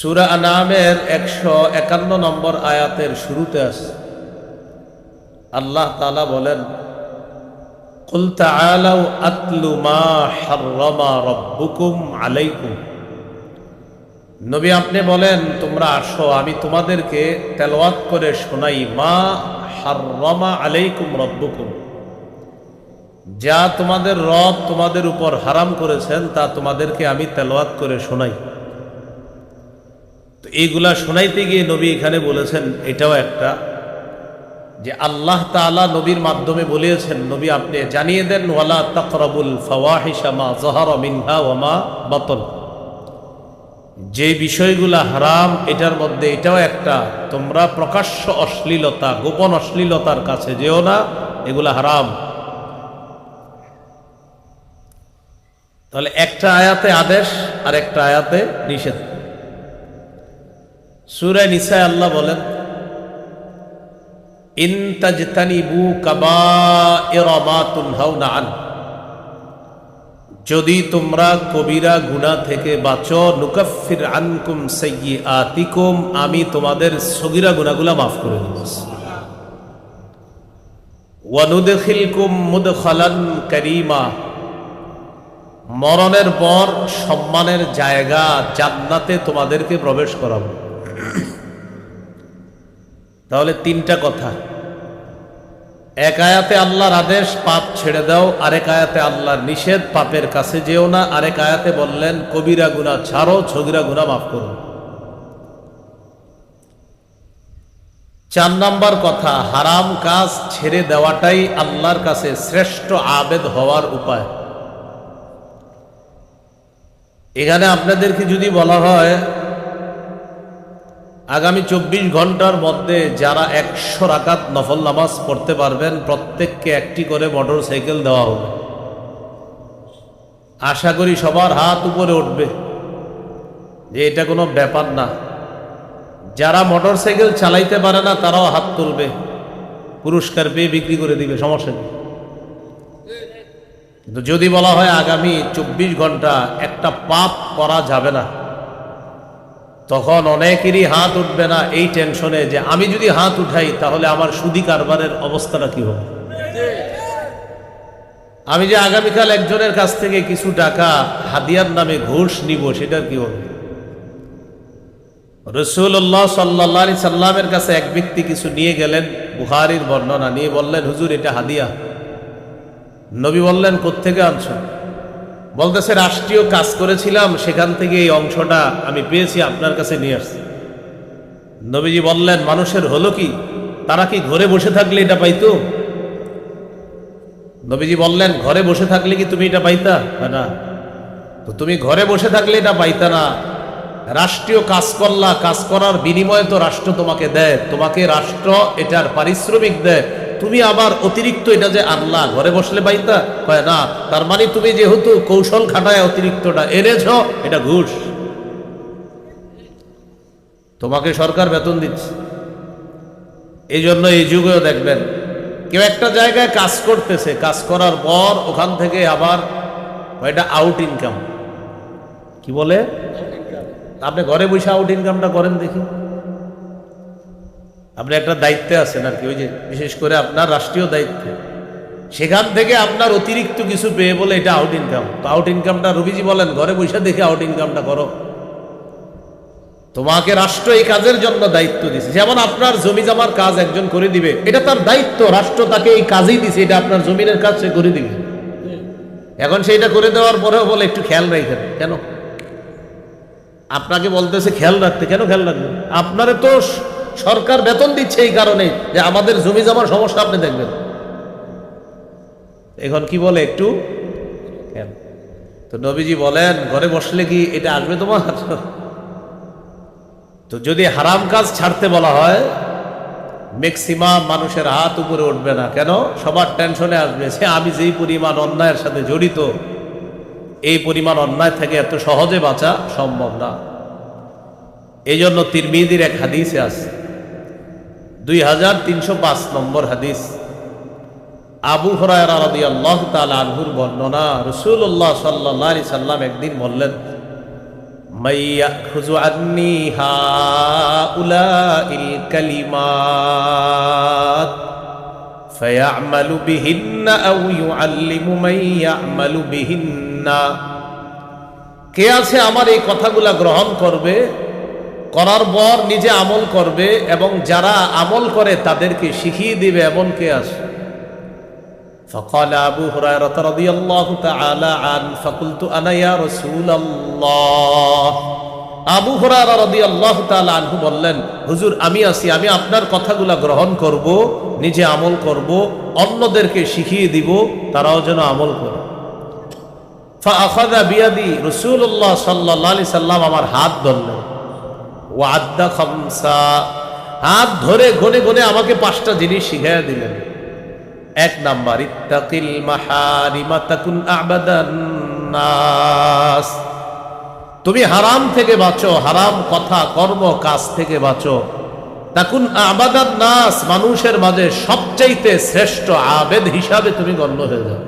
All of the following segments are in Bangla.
সূরা আনামের 151 নম্বর আয়াতের শুরুতে আছে আল্লাহ তাআলা বলেন, কুল তাআলাউ আতলু মা হাররামা রাব্বুকুম আলাইকুম। নবী আপনি বলেন, তোমরা আসো, আমি তোমাদেরকে তেলাওয়াত করে শোনাই মা হাররামা আলাইকুম রাব্বুকুম, যা তোমাদের রব তোমাদের উপর হারাম করেছেন তা তোমাদেরকে আমি তেলাওয়াত করে শোনাই। তো এইগুলা শোনাইতে গিয়ে নবী এখানে বলেছেন এটাও একটা যে আল্লাহ তাআলা নবীর মাধ্যমে বলেছেন, নবী আপনি জানিয়ে দেন, ওয়ালা তাকরাবুল ফাওয়াহিশা মা যাহারা মিনহা ওয়া মা বাতন, যে বিষয়গুলা হারাম এটার মধ্যে এটাও একটা, তোমরা প্রকাশ্য অশ্লীলতা গোপন অশ্লীলতার কাছে যেও না, এগুলা হারাম। তাহলে একটা আয়াতে আদেশ আর একটা আয়াতে নিষেধ। সূরা নিসায় আল্লাহ বলেন, ইন তাজতানিবু কাবাইরা মা তুনহাউনা আন, যদি তোমরা কবিরা গুনাহ থেকে বাঁচো, নুকাফির আনকুম সাইয়্যাতিকুম, আমি তোমাদের সগীরা গুনাহগুলো মাফ করে দেব, ওয়া নুদখিলকুম মুদখালান কারীমা, মরণের পর সম্মানের জায়গা জান্নাতে তোমাদেরকে প্রবেশ করাবো। তাহলে তিনটা কথা, এক আয়াতে আল্লাহর আদেশ পাপ ছেড়ে দাও, আরেক আয়াতে আল্লাহর নিষেধ পাপের কাছে যেও না, আরেক আয়াতে বললেন কবিরা গুনাহ ছাড়ো, সগীরা গুনাহ মাফ করো। 4 নাম্বার কথা, হারাম কাজ ছেড়ে দেওয়াটাই আল্লাহর কাছে শ্রেষ্ঠ আবেদ হওয়ার উপায়। এখানে আপনাদেরকে যদি বলা হয় আগামী 24 ঘন্টার মধ্যে যারা 100 রাকাত নফল নামাজ পড়তে পারবেন, প্রত্যেককে একটি করে মোটর সাইকেল দেওয়া হবে, আশা করি সবার হাত উপরে উঠবে যে এটা কোনো ব্যাপার না। যারা মোটর সাইকেল চালাইতে পারে না তারাও হাত তুলবে, পুরস্কার পেয়ে বিক্রি করে দিবে, সমস্যা নেই। কিন্তু যদি বলা হয় আগামী 24 ঘন্টা একটা পাপ করা যাবে না, তখন অনেকেরই হাত উঠবে না এই টেনশনে যে আমি যদি হাত উঠাই তাহলে আমার সুদি কারবারের অবস্থাটা কি হবে, আমি যে আগামীকাল একজনের কাছ থেকে কিছু টাকা হাদিয়ার নামে ঘুষ নিব সেটার কি হবে। রাসূলুল্লাহ সাল্লাল্লাহু আলাইহি সাল্লামের কাছে এক ব্যক্তি কিছু নিয়ে গেলেন, বুখারীর বর্ণনা, নিয়ে বললেন, হুজুর এটা হাদিয়া। নবী বললেন, কোত্থেকে আনছো? বলতেছে, রাষ্ট্রীয় কাজ করেছিলাম, সেখান থেকে এই অংশটা আমি পেয়েছি, আপনার কাছে নিয়ে আসছি। নবীজি বললেন, মানুষের হলো কি, তারা কি ঘরে বসে থাকলে এটা পাইতো? নবীজি বললেন, ঘরে বসে থাকলে কি তুমি এটা পাইতা না? তো তুমি ঘরে বসে থাকলে এটা পাইতা না, রাষ্ট্রীয় কাজ করলা, কাজ করার বিনিময়ে তো রাষ্ট্র তোমাকে দেয়, তোমাকে রাষ্ট্র এটার পারিশ্রমিক দেয়, তুমি আবার অতিরিক্ত এটা যে আনলা, ঘরে বসলে পাইতা? হয় না। তার মানে তুমি যেহেতু কৌশল খাটায় অতিরিক্তটা এনেছ, এটা ঘুষ। তোমাকে সরকার বেতন দিচ্ছে। এই জন্য এই যুগেও দেখবেন কেউ একটা জায়গায় কাজ করতেছে, কাজ করার পর ওখান থেকে আবার এটা আউট ইনকাম, কি বলে, আপনি ঘরে বসে আউট ইনকামটা করেন দেখি। আপনি একটা দায়িত্বে আছেন আর কি, ওই যে বিশেষ করে আপনার রাষ্ট্রীয় দায়িত্ব, সেখান থেকে আপনার অতিরিক্ত কিছু পেয়ে বলে এটা আউট ইনকাম। তো আউট ইনকামটা রবিজি বলেন ঘরে বসে দেখে আউট ইনকামটা করো। তোমাকে রাষ্ট্র এই কাজের জন্য দায়িত্ব দিছে, যেমন আপনার জমি জমার কাজ একজন করে দিবে, এটা তার দায়িত্ব, রাষ্ট্র তাকে এই কাজই দিছে, এটা আপনার জমিনের কাজ সে করে দিবে। এখন সেইটা করে দেওয়ার পরেও বলে একটু খেয়াল রাখেন, কেন? আপনাকে বলতেছে খেয়াল রাখতে, কেন খেয়াল রাখবেন? আপনারে তো সরকার বেতন দিচ্ছে এই কারণে যে আমাদের জমি জমার সমস্যা আপনি দেখবেন। এখন কি বলে একটু খেয়াল। তো নবীজি বলেন, ঘরে বসলে কি এটা আসবে তোমার? তো যদি হারাম কাজ ছাড়তে বলা হয়, ম্যাক্সিমাম মানুষের হাত উপরে উঠবে না, কেন? সবার টেনশনে আসবে যে আমি যেই পরিমাণ অন্যায়ের সাথে জড়িত, এই পরিমাণ অন্যায় থেকে এত সহজে বাঁচা সম্ভব না। এই জন্য তিরমিজির এক হাদিসে আছে, 2305 নম্বর হাদিস, আবু হুরায়রা রাদিয়াল্লাহু তাআলা আনহুর বর্ণনা, রাসূলুল্লাহ সাল্লাল্লাহু আলাইহি সাল্লাম একদিন বললেন, মাইয়াখুযু আন্নী হাউলাইল কালিমাত ফায়া'মালু বিহিন্না আও ইউ'আল্লিমু মান ইয়া'মালু বিহিন্না। কে আছে আমার এই কথাগুলা গ্রহণ করবে, করার পর নিজে আমল করবে এবং যারা আমল করে তাদেরকে শিখিয়ে দিবে, এমন কে আছে? فقال أبو هريرة رضي الله تعالى عنه فقلت أنا يا رسول الله। আবু হুরায়রা রাদিয়াল্লাহু তাআলা আনহু বললেন, হুজুর আমি আছি, আমি আপনার কথাগুলা গ্রহণ করব, নিজে আমল করব, অন্যদেরকে শিখিয়ে দিব, তারাও যেন আমল করে। فأخذ بيدي রাসূলুল্লাহ সাল্লাল্লাহু আলাইহি সাল্লাম আমার হাত ধরলেন, ওয়া'আদ্দা খামসা, হাত ধরে গনে গনে আমাকে 5টা জিনিস শিখিয়ে দিলেন। 1 নাম্বার, ইত্তাকিল মাহারিমা তাকুন আ'বাদান নাস, তুমি হারাম থেকে বাঁচো, হারাম কথা কর্ম কাজ থেকে বাঁচো। তাকুন আ'বাদান নাস, মানুষের মাঝে সবচাইতে শ্রেষ্ঠ আবেদ হিসাবে তুমি গণ্য হয়ে যাও।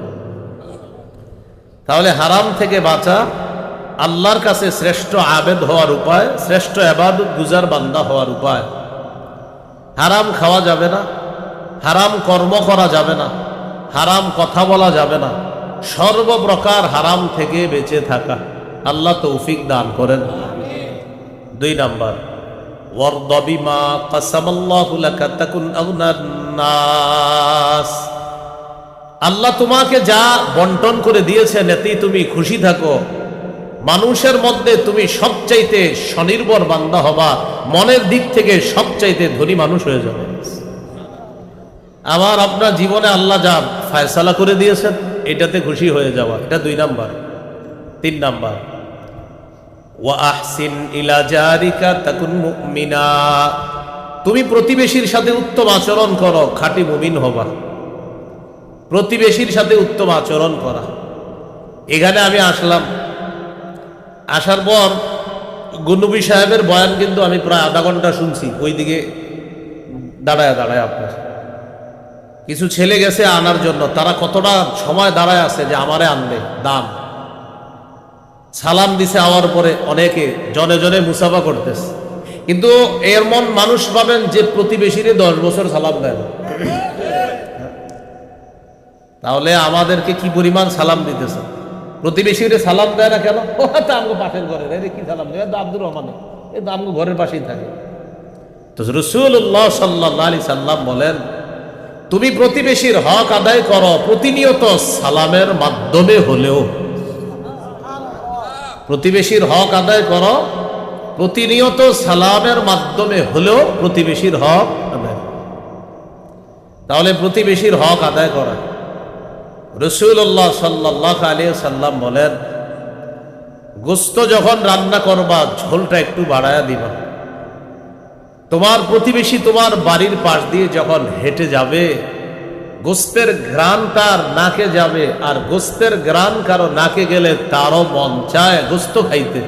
তাহলে হারাম থেকে বাঁচা আল্লাহর কাছে শ্রেষ্ঠ আবেদ হওয়ার উপায়, শ্রেষ্ঠ ইবাদত গুজার বান্দা হওয়ার উপায়। হারাম খাওয়া যাবে না, হারাম কর্ম করা যাবে না, হারাম কথা বলা যাবে না, সর্বপ্রকার হারাম থেকে বেঁচে থাকা। আল্লাহ তৌফিক দান করেন। 2 নাম্বার, ওয়ারদা বিমা কাসামাল্লাহু লাকা তাকুন আগনান নাস, আল্লাহ তোমাকে যা বন্টন করে দিয়েছেন এতেই তুমি খুশি থাকো। মানুষের মধ্যে তুমি সবচাইতে স্বনির্ভর বান্দা হবা, মনের দিক থেকে সবচাইতে ধনী মানুষ হয়ে যাবে। আমার আপনার জীবনে আল্লাহ যা ফয়সালা করে দিয়েছেন এটাতে খুশি হয়ে যাওয়া, এটা 2 নাম্বার। 3 নাম্বার, ওয়া আহসিন ইলা জারিকা তাকুন মুমিনা, তুমি প্রতিবেশীর সাথে উত্তম আচরণ করো, খাঁটি মুমিন হবা। প্রতিবেশীর সাথে উত্তম আচরণ করা। এখানে আমি আসলাম, আসার পর গুনবী সাহেবের বয়ান কিন্তু আমি প্রায় আধা ঘন্টা শুনছি, ওইদিকে দাঁড়ায় দাঁড়ায়। আপনার কিছু ছেলে গেছে আনার জন্য, তারা কতটা সময় দাঁড়ায় আছে যে আমারে আনবে, দাম সালাম দিছে, আওয়ার পরে অনেকে জনে জনে মুসাফা করতেছে। কিন্তু এর মন মানুষ পাবেন যে প্রতিবেশীরে 10 বছর সালাম দেয় না। তাহলে আমাদেরকে কি পরিমাণ সালাম দিতেছে? প্রতিবেশীরে সালাম দেয় না কেন? আমাকে পাশের ঘরে কি সালাম দেয়, আব্দুর রহমান, এই তো আমাকে ঘরের পাশেই থাকে। তো রাসূলুল্লাহ সাল্লাল্লাহু আলাইহি সাল্লাম বলেন, তুমি প্রতিবেশীর হক আদায় করো, প্রতিনিয়ত সালামের মাধ্যমে হলেও। প্রতিবেশীর হক আদায় করো, প্রতিনিয়ত সালামের মাধ্যমে হলেও প্রতিবেশীর হক আদায়। তাহলে প্রতিবেশীর হক আদায় করা। রাসূলুল্লাহ সাল্লাল্লাহু আলাইহি সাল্লাম বলেন, গোশত যখন রান্না করবা ঝোলটা একটু বাড়ায়া দিবা। তোমার প্রতিবেশী তোমার বাড়ির পাশ দিয়ে যখন হেঁটে যাবে, গোশতের ঘ্রাণ তার নাকে যাবে, আর গোশতের ঘ্রাণ কারো নাকে গেলে তারও মন চায় গোশত খাইতে।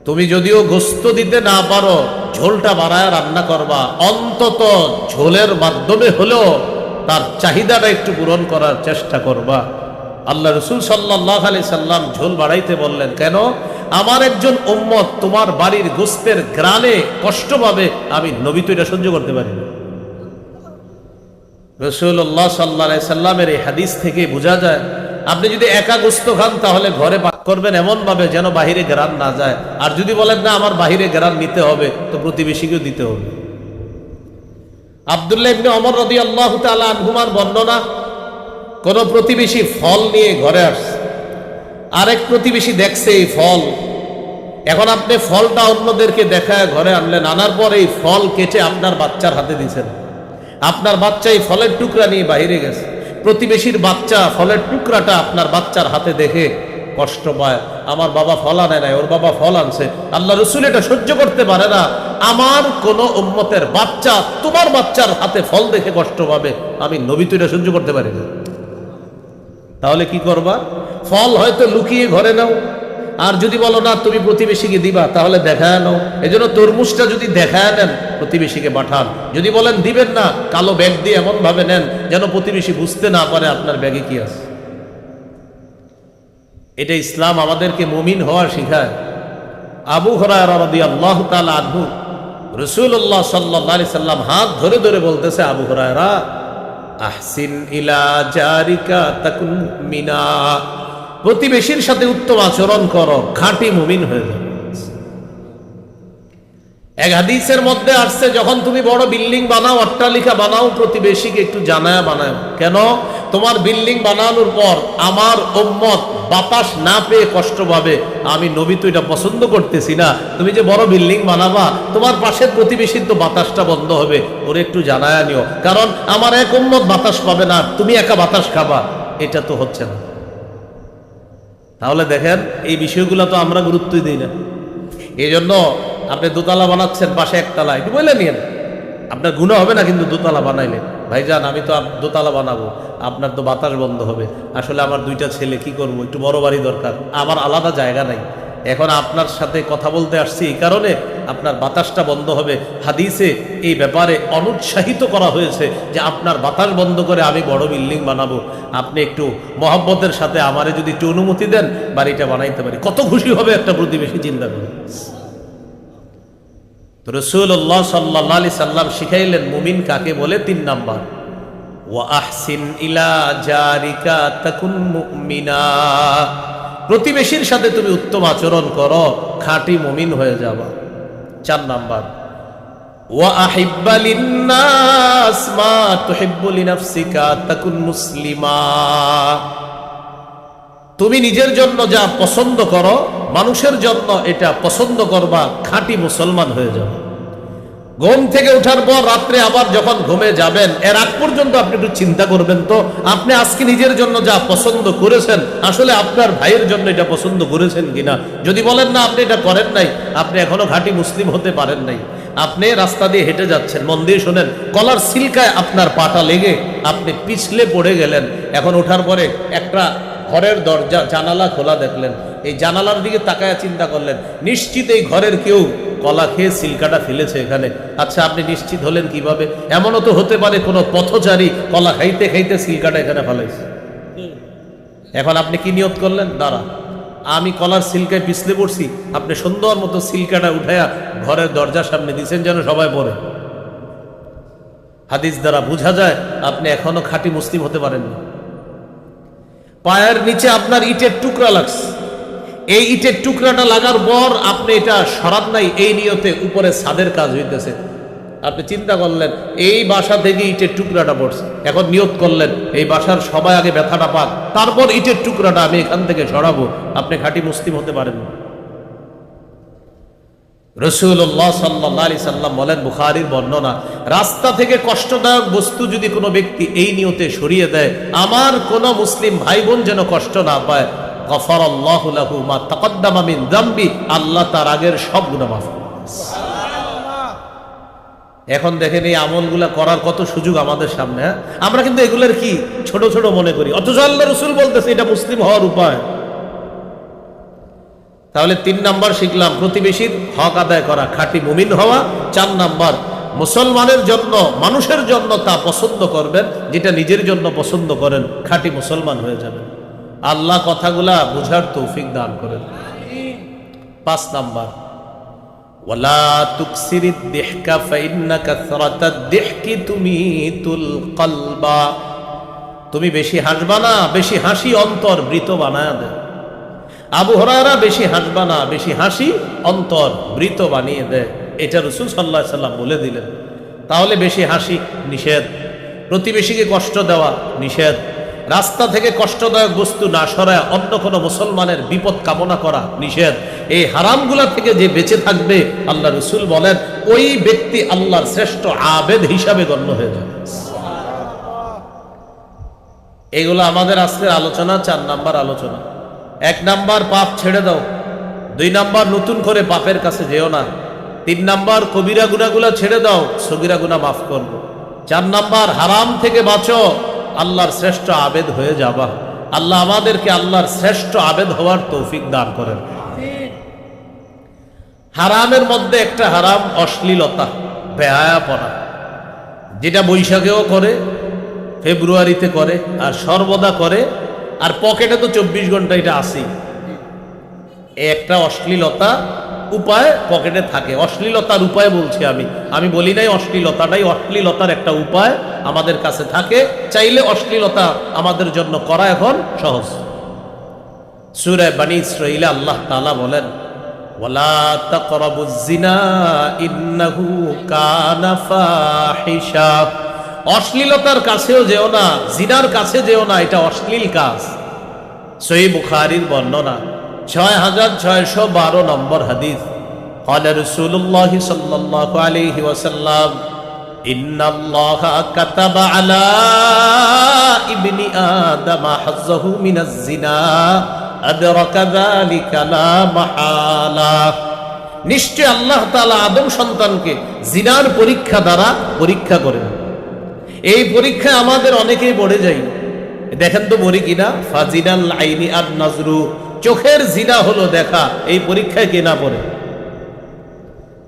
তুমি যদিও গোশত দিতে না পারো, ঝোলটা বাড়ায় রান্না করবা, অন্তত ঝোলের মাধ্যমে হলেও তার চাহিদাটা একটু পূরণ করার চেষ্টা করবা। আল্লাহ রাসূল সাল্লাল্লাহু আলাইহি সাল্লাম ঝোল বাড়াইতে বললেন কেন? আমার একজন উম্মত তোমার বাড়ির গোশতের ঘ্রাণে কষ্ট পাবে, আমি নবী তো এটা সহ্য করতে পারি না। রাসূলুল্লাহ সাল্লাল্লাহু আলাইহি সাল্লামের এই হাদিস থেকে বোঝা যায়, আপনি যদি একা গোশত খান তাহলে ঘরে পাক করবেন এমন ভাবে যেন বাহিরে ঘ্রাণ না যায়। আর যদি বলেন না আমার বাহিরে ঘ্রাণ নিতে হবে, তো প্রতিবেশীকেও দিতে হবে। আব্দুল্লাহ ইবনে ওমর রাদিয়াল্লাহু তাআলা আনহুমার বর্ণনা, কোন প্রতিবেশী ফল নিয়ে ঘরে আসছে, আরেক প্রতিবেশী দেখছে এই ফল, এখন আপনি ফলটা অন্যদেরকে দেখায় ঘরে আনলেন, আনার পর এই ফল কেটে আপনার বাচ্চার হাতে দিয়েছেন। আপনার বাচ্চা এই ফলের টুকরা নিয়ে বাইরে গেছে, প্রতিবেশীর বাচ্চা ফলের টুকরাটা আপনার বাচ্চার হাতে দেখে কষ্ট পায়, আমার বাবা ফল আনে নাই, ওর বাবা ফল আনছে। আল্লাহ রাসূল এটা সহ্য করতে পারে না, আমার কোন উম্মতের বাচ্চা তোমার বাচ্চার হাতে ফল দেখে কষ্ট পাবে, আমি নবী তো এটা সহ্য করতে পারি না। তাহলে কি করবা? ফল হয়তো লুকিয়ে ঘরে নাও, আর যদি বলো না তুমি প্রতিবেশীকে দিবা তাহলে দেখায় নাও। এই জন্য তরমুজটা যদি দেখায় নেন প্রতিবেশীকে পাঠান, যদি বলেন দিবেন না, কালো ব্যাগ দিয়ে এমন ভাবে নেন যেন প্রতিবেশী বুঝতে না পারে আপনার ব্যাগে কি আছে। এটা ইসলাম আমাদেরকে মুমিন হওয়া শিখায়। আবু হুরায়রা রাদিয়াল্লাহু তাআলা আনহু রাসূলুল্লাহ সাল্লাল্লাহু আলাইহি সাল্লাম হাত ধরে ধরে বলতেছে, আবু হুরায়রা আহসিন ইলা জারিকা তাকুন মুমিনা, প্রতিবেশীর সাথে উত্তম আচরণ করো, খাঁটি মুমিন হয়ে যাবে। এক হাদিসের মধ্যে আসছে, যখন তুমি বড় বিল্ডিং বানাও, অট্টালিকা বানাও, প্রতিবেশীকে একটু জানায়া বানাও। কেন? তোমার বিল্ডিং বানানোর পর আমার উম্মত বাতাস না পেয়ে কষ্ট পাবে। আমি নবী তো এটা পছন্দ করতেছি না। তুমি যে বড় বিল্ডিং বানাবা, তোমার পাশের প্রতিবেশীর তো বাতাসটা বন্ধ হবে, ওরে একটু জানায়া নিও, কারণ আমার এক উম্মত বাতাস পাবে না, তুমি একা বাতাস খাবা, এটা তো হচ্ছে না। তাহলে দেখেন, এই বিষয়গুলো তো আমরা গুরুত্বই দিই না। এই জন্য আপনি দোতলা বানাচ্ছেন, পাশে একতলা, একটু বলে নিয়েন, আপনার গুনাহ হবে না। কিন্তু দোতলা বানাইলে, ভাইজান আমি তো দোতলা বানাবো, আপনার তো বাতাস বন্ধ হবে। আসলে আমার দুইটা ছেলে, কি করব, একটু বড় বাড়ি দরকার, আমার আলাদা জায়গা নাই। এখন আপনার সাথে কথা বলতে আসছি, এই কারণে আপনার বাতাসটা বন্ধ হবে। হাদিসে এই ব্যাপারে অনুৎসাহিত করা হয়েছে যে আপনার বাতাস বন্ধ করে আমি বড় বিল্ডিং বানাবো, আপনি একটু মহব্বতের সাথে আমারে যদি একটু অনুমতি দেন, বাড়িটা বানাইতে পারি। কত খুশি হবে একটা প্রতিবেশী, চিন্তা করে। রাসূলুল্লাহ সাল্লাল্লাহু আলাইহি সাল্লাম শিখাইলেন মুমিন কাকে বলে। 3 নাম্বার, ওয়া আহসিন ইলা জারিকা তাকুন মুমিনা, প্রতিবেশীর সাথে তুমি উত্তম আচরণ করো, খাঁটি মুমিন হয়ে যাবা। 4 নাম্বার, ওয়া আহিব্বা লিন্নাস মা তুহিব্বু লিনাফসিকা তাকুন মুসলিমা, তুমি নিজের জন্য যা পছন্দ করো, মানুষের জন্য এটা পছন্দ করবা, খাঁটি মুসলমান হয়ে যাবে। ঘুম থেকে ওঠার পর রাত্রে আবার যখন ঘুমে যাবেন, এর আগ পর্যন্ত আপনি একটু চিন্তা করবেন তো, আপনি আজকে নিজের জন্য যা পছন্দ করেছেন, আসলে আপনার ভাইয়ের জন্য এটা পছন্দ করেছেন কিনা। যদি বলেন না, আপনি এটা করেন নাই, আপনি এখনো খাঁটি মুসলিম হতে পারেন নাই। আপনি রাস্তা দিয়ে হেঁটে যাচ্ছেন, মন দিয়ে শোনেন, কলার সিলকায় আপনার পাটা লেগে আপনি পিছলে পড়ে গেলেন। এখন ওঠার পরে একটা ঘরের দরজা জানালা খোলা দেখলেন, এই জানালার দিকে তাকায় চিন্তা করলেন, নিশ্চিত এই ঘরের কেউ কলা খেয়ে সিলকাটা ফেলেছে এখানে। আচ্ছা, আপনি নিশ্চিত হলেন কিভাবে? এমনও তো হতে পারে কোনো পথচারী কলা খাইতে খাইতে সিলকাটা এখানে ফেলাইছে। এখন আপনি কি নিয়ত করলেন? দাঁড়া, আমি কলার সিলকায় পিছলে পড়ছি, আপনি সুন্দর মতো সিলকাটা উঠাইয়া ঘরের দরজার সামনে দিয়েছেন যেন সবাই পড়ে। হাদিস দ্বারা বোঝা যায় আপনি এখনো খাঁটি মুসলিম হতে পারেননি। পায়ের নিচে আপনার ইটের টুকরা লাগছে, এই ইটের টুকরাটা লাগার পর আপনি এটা সরাত নাই, এই নিয়তে উপরে ছাদের কাজ হইতেছে। আপনি চিন্তা করলেন এই বাসা থেকে ইটের টুকরাটা পড়ছে, এখন নিয়ত করলেন এই বাসার সবাই আগে ব্যথাটা পাক, তারপর ইটের টুকরাটা আমি এখান থেকে সরাবো। আপনি খাঁটি মুসলিম হতে পারেন না। রাসূলুল্লাহ সাল্লাল্লাহু আলাইহি সাল্লাম বলেন, বুখারীর বর্ণনা, রাস্তা থেকে কষ্টদায়ক বস্তু যদি কোনো ব্যক্তি এই নিয়তে সরিয়ে দেয়, আমার কোনো মুসলিম ভাই বোন যেন কষ্ট না পায়, গফারাল্লাহু লাহু মা তাকদ্দামা মিন যামবি, আল্লাহ তার আগের সব গুনাহ মাফ করে দেন। এখন দেখেন এই আমলগুলা করার কত সুযোগ আমাদের সামনে। আমরা কিন্তু এগুলোর কি ছোট ছোট মনে করি, অথচ আল্লাহ রাসূল বলতেছে এটা মুসলিম হওয়ার উপায়। তাহলে 3 নাম্বার শিখলাম, প্রতিবেশীর হক আদায় করা, খাঁটি মুমিন হওয়া। 4 নাম্বার, মুসলমানের জন্য, মানুষের জন্য তা পছন্দ করবেন যেটা নিজের জন্য পছন্দ করেন, খাঁটি মুসলমান হয়ে যাবেন। আল্লাহ কথাগুলা বুঝার তৌফিক দান করেন। 5 নাম্বার, ওয়ালা তুকসিরিদ দিহকা ফাইন্না কাসরাতাদ দিহকি তুমিতুল কলবা, তুমি বেশি হাসবা না, বেশি হাসি অন্তর মৃত বানায় দেয়। আবু হুরায়রা বেশি হাসবা না, বেশি হাসি অন্তর মৃত বানিয়ে দেয়, এটা রাসূল সাল্লাল্লাহু আলাইহি সাল্লাম বলে দিলেন। তাহলে বেশি হাসি নিষেধ, প্রতিবেশীকে কষ্ট দেওয়া নিষেধ, রাস্তা থেকে কষ্টদায়ক বস্তু না সরায় অন্য কোনো মুসলমানের বিপদ কামনা করা নিষেধ। এই হারামগুলা থেকে যে বেঁচে থাকবে, আল্লাহ রাসূল বলেন ওই ব্যক্তি আল্লাহর শ্রেষ্ঠ আবেদ হিসাবে গণ্য হয়ে যাবে। এগুলো আমাদের আজকের আলোচনা। 4 নাম্বার আলোচনা। 1 নাম্বার, পাপ ছেড়ে দাও। 2 নাম্বার, নতুন করে পাপের কাছে যেও না। 3 নাম্বার, কবিরা গুনাহগুলো ছেড়ে দাও, সগীরা গুনাহ মাফ করব। 4 নাম্বার, হারাম থেকে বাঁচো, আল্লাহর শ্রেষ্ঠ আবেদ হয়ে যাবা। আল্লাহ আমাদেরকে আল্লাহর শ্রেষ্ঠ আবেদ হওয়ার তৌফিক দান করেন। হারামের মধ্যে একটা হারাম অশ্লীলতা, বেহায়াপনা, যেটা বৈশাখেও করে, ফেব্রুয়ারিতে করে, আর সর্বদা করে, আর পকেটে তো 24 ঘন্টা এটা আসি। একটা অশ্লীলতা, উপায় পকেটে থাকে। অশ্লীলতার উপায় বলছি আমি বলি নাই অশ্লীলতাটাই, অশ্লীলতার একটা উপায় আমাদের কাছে থাকে, চাইলে অশ্লীলতা আমাদের জন্য করা এখন সহজ। সূরা বনী ইসরাঈলে আল্লাহ তাআলা বলেন, ওয়ালা তাকরাবুজ জিনা ইন্নাহু কানা ফাহিশা। অশ্লীলতার কাছেও যেও না, জিনার কাছে যেও না, এটা অশ্লীল কাজ। সহিহ বুখারীর বর্ণনা 6612 নম্বর হাদিস। قال رسول الله صلى الله عليه وسلم إن الله كتب على ابن آدم حظه من الزنا أدرك ذلك لا محالة। নিশ্চয় আল্লাহ তাআলা আদম সন্তানকে জিনার পরীক্ষা দ্বারা পরীক্ষা করেন। এই পরীক্ষায় আমাদের অনেকেই পড়ে যাই, দেখেন তো মরি কিনা। ফাজিনাল আইনি আর নাজরু, চোখের জিনা হলো দেখা, এই পরীক্ষায় কে না পড়ে।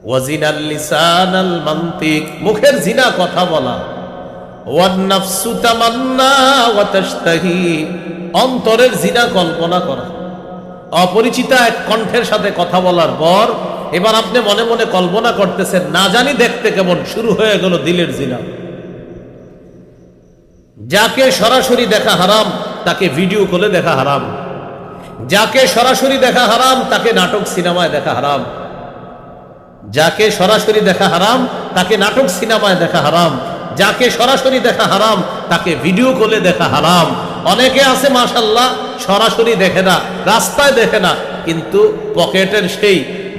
ওয়াজিনাল লিসানাল মানতিক, মুখের জিনা কথা বলা। ওয়ান নাফসু তামান্না ওয়া তাশতাহি, অন্তরের জিনা কল্পনা করা। অপরিচিতা এক কণ্ঠের সাথে কথা বলার পর এবার আপনি মনে মনে কল্পনা করতেছেন, না জানি দেখতে কেমন, শুরু হয়ে গেল দিলের জিনা। যাকে সরাসরি দেখা হারাম তাকে ভিডিও কলে দেখা হারাম, যাকে সরাসরি দেখা হারাম তাকে নাটক সিনেমায় দেখা হারাম, যাকে সরাসরি দেখা হারাম তাকে নাটক সিনেমায় দেখা হারাম, যাকে সরাসরি দেখা হারাম তাকে ভিডিও কলে দেখা হারাম। অনেকে আছে মাশাআল্লাহ সরাসরি দেখে না, রাস্তায় দেখে না, কিন্তু পকেটের সেই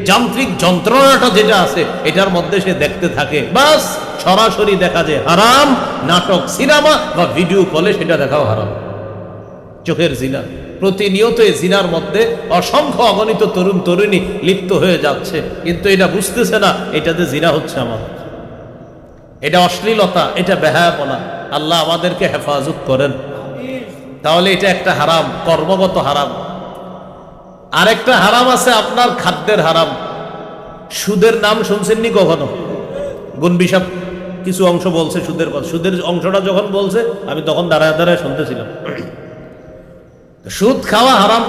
যান্ত্রিক যন্ত্রণাটা যেটা আছে এটার মধ্যে সে দেখতে থাকে। বাস সরাসরি দেখা যে হারাম, নাটক সিনেমা বা ভিডিও কলে সেটা দেখাও হারাম। চোখের জিনা, প্রতিনিয়ত এই জিনার মধ্যে অসংখ্য অগণিত তরুণ তরুণী লিপ্ত হয়ে যাচ্ছে, কিন্তু এটা বুঝতেছে না এটাতে জিনা হচ্ছে আমার, এটা অশ্লীলতা, এটা বেহায়াপনা। আল্লাহ আমাদেরকে হেফাজত করেন। তাহলে এটা একটা হারাম, কর্মগত হারাম। আরেকটা হারাম আছে আপনার খাদ্যের হারাম। সুদের নাম শুনছেননি কখনো? গুনবি সাহেব কিছু অংশ বলছে সুদের কথা, সুদের অংশটা যখন বলছে আমি তখন দাঁড়ায় দাঁড়ায় শুনতেছিলাম। সুদ খাওয়া হারাম।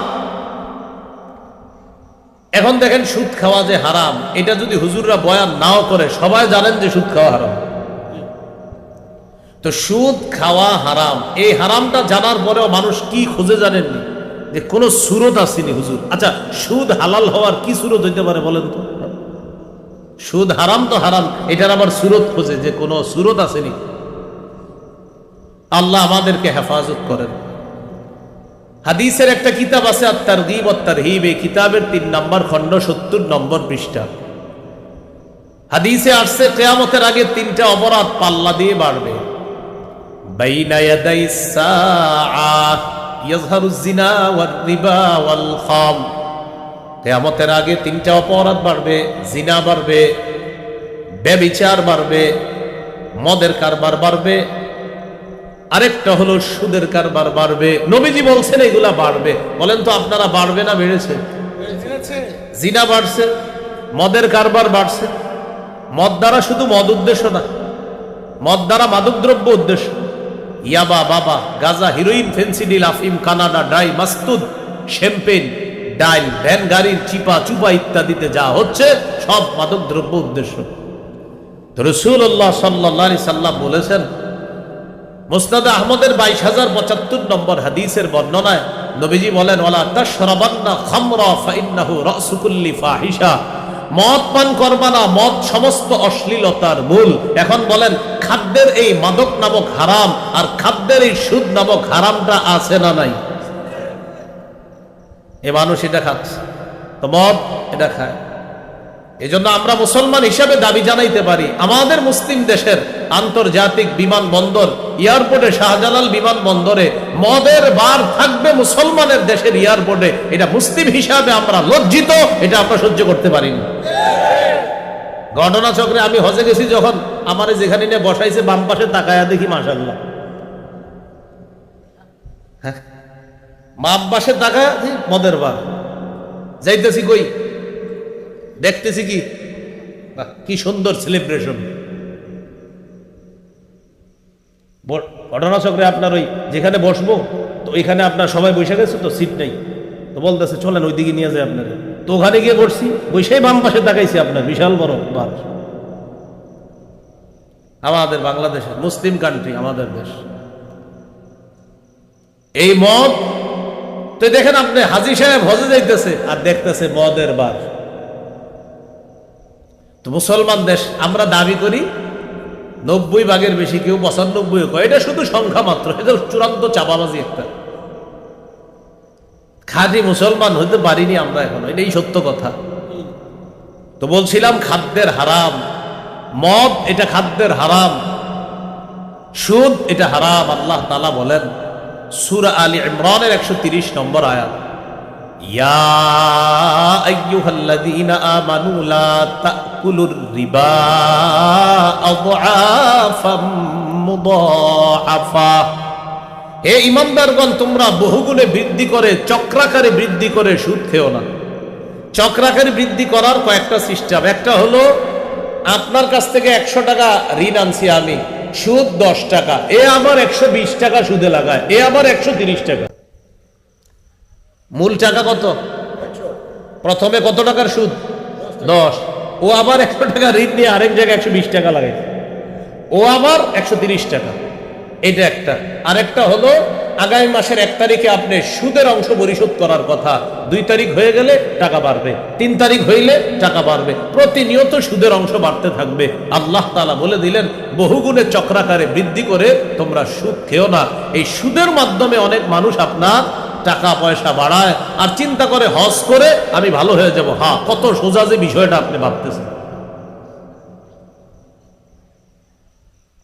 এখন দেখেন সুদ খাওয়া যে হারাম, এটা যদি হুজুররা বয়ান নাও করে সবাই জানেন যে সুদ খাওয়া হারাম। তো সুদ খাওয়া হারাম, এই হারামটা জানার পরেও মানুষ কি খুঁজে জানেননি যে কোন সুরত আসেনি হুজুর। আচ্ছা সুদ হালাল হওয়ার কি সুরত হইতে পারে বলেন তো? সুদ হারাম তো হারাম, এটার আবার সুরত খোঁজে যে কোন সুরত আসেনি। আল্লাহ আমাদেরকে হেফাজত করেন। হাদিসের একটা কিতাব আছে আত-তারগীব ওয়াত তারহিব, এই কিতাবের 3 নম্বর খণ্ড 70 নম্বর পৃষ্ঠা। হাদিসে আসছে কিয়ামতের আগে 3টা অপরাধ পাল্লা দিয়ে বাড়বে। বাইনা ইয়াদাইস সাআহ ইয়াযহারুজ জিনা ওয়ার রিবা ওয়াল খাম। কিয়ামতের আগে 3টা অপরাধ বাড়বে, জিনা বাড়বে, ব্যভিচার বাড়বে, মদের কারবার বাড়বে, আরেকটা হলো সুদের কারবার বাড়বে। নবীজি বলছেন এগুলা বাড়বে। বলেন তো আপনারা বাড়বে না বেড়েছে? জিনা বাড়ছে, মদের কারবার বাড়ছে। মদ দ্বারা শুধু মদ উদ্দেশ্য না, মদ দ্বারা মাদকদ্রব্য উদ্দেশ্য। ইয়াবা, বাবা, গাঁজা, হিরোইন, ফেন্সিডিল, আফিম, কানাডা, ডাই, মাস্তুদ, শ্যাম্পেন, ডাইল, ভ্যান গাড়ির চিপা চুপা ইত্যাদিতে যা হচ্ছে সব মাদকদ্রব্য উদ্দেশ্য। তো রাসূলুল্লাহ সাল্লাল্লাহু আলাইহি সাল্লাম বলেছেন, মুসনাদ আহমদের 22075 নম্বর হাদিসের বর্ণনায় নবীজি বলেন, ওয়ালা তাশরাবান্না খামরা ফাইন্নাহু রাসু কুল্লি ফাহিশা। মদ পান করবা না, মদ সমস্ত অশ্লীলতার মূল। এখন বলেন খাদ্যের এই মাদক নামক হারাম আর খাদ্যের এই সুদ নামক হারামটা আছে না নাই? এ মানুষ এটা খাচ্ছে, তো মদ এটা খায়। এজন্য আমরা মুসলমান হিসাবে দাবি জানাইতে পারি, আমাদের মুসলিম দেশের আন্তর্জাতিক বিমানবন্দর, এয়ারপোর্টে, শাহজালাল বিমানবন্দরে মদের বার থাকবে মুসলমানের দেশের এয়ারপোর্টে। এটা মুসলিম হিসাবে আমরা লজ্জিত, এটা আমরা সহ্য করতে পারি না। ঘটনাচক্রে আমি হজে গেছি, যখন আমার যেখানে নিয়ে বসাইছে বাম পাশে তাকায়া দেখি মাশাআল্লাহ, বাম পাশে তাকায়া মদের বার। যাইতেছি কই, দেখতেছি কি, কি সুন্দর সেলিব্রেশন। ঘটনাচক্রে আপনার ওই যেখানে বসবো, তো ওইখানে আপনার সবাই বসে গেছে, তো সিট নেই, তো বলতেছে চলেন ওইদিকে নিয়ে যায় আপনারা। তো ওখানে গিয়ে বসছি, বসেই বাম পাশে তাকাইছি আপনার বিশাল বড় বার। আমাদের বাংলাদেশের মুসলিম কান্ট্রি, আমাদের দেশ, এই মদ তো দেখেন আপনি, হাজী সাহেব হজে যাইতেছে আর দেখতেছে মদের বার। তো মুসলমান দেশ, আমরা দাবি করি 90 ভাগের বেশি, কেউ 95 কয়, এটা শুধু সংখ্যা মাত্র, এটা চূড়ান্ত চাপাবাজি একটা। খাঁটি মুসলমান হইতে পারিনি আমরা এখনো, এটাই সত্য কথা। তো বলছিলাম খাদ্যের হারাম, মদ এটা খাদ্যের হারাম, সুদ এটা হারাম। আল্লাহ তাআলা বলেন সূরা আলী ইমরানের 130 নম্বর আয়াত, ইয়া আইয়ুহাল্লাযীনা আমানু লা তাকুলুর রিবা আযআফাম মুদাআফা। হে ঈমানদারগণ, তোমরা বহুগুণে বৃদ্ধি করে, চক্রাকারে বৃদ্ধি করে সুদ খেও না। চক্রাকারে বৃদ্ধি করার কয়েকটা সিস্টেম। একটা হলো, আপনার কাছ থেকে 100 টাকা ঋণ আনছি আমি, সুদ 10 টাকা, এ আমার 120 টাকা সুদে লাগায়, এ আমার 130 টাকা। মূল টাকা কত? প্রথমে কত টাকার সুদ? 10। ও আবার 100 টাকা ঋণ নিয়ে আরেক জায়গায় 120 টাকা লাগাইছে, ও আবার 130 টাকা। এটা একটা। আরেকটা হলো, আগামী মাসের 1 তারিখে আপনি সুদের অংশ পরিশোধ করার কথা, 2 তারিখ হয়ে গেলে টাকা বাড়বে, 3 তারিখ হইলে টাকা বাড়বে, প্রতিনিয়ত সুদের অংশ বাড়তে থাকবে। আল্লাহ তাআলা বলে দিলেন, বহুগুণে চক্রাকারে বৃদ্ধি করে তোমরা সুদ খেও না। এই সুদের মাধ্যমে অনেক মানুষ আপনার টাকা পয়সা বাড়ায় আর চিন্তা করে হজ করে আমি ভালো হয়ে যাব। হ্যাঁ, কত সোজা যে বিষয়টা আপনি ভাবতেছেন।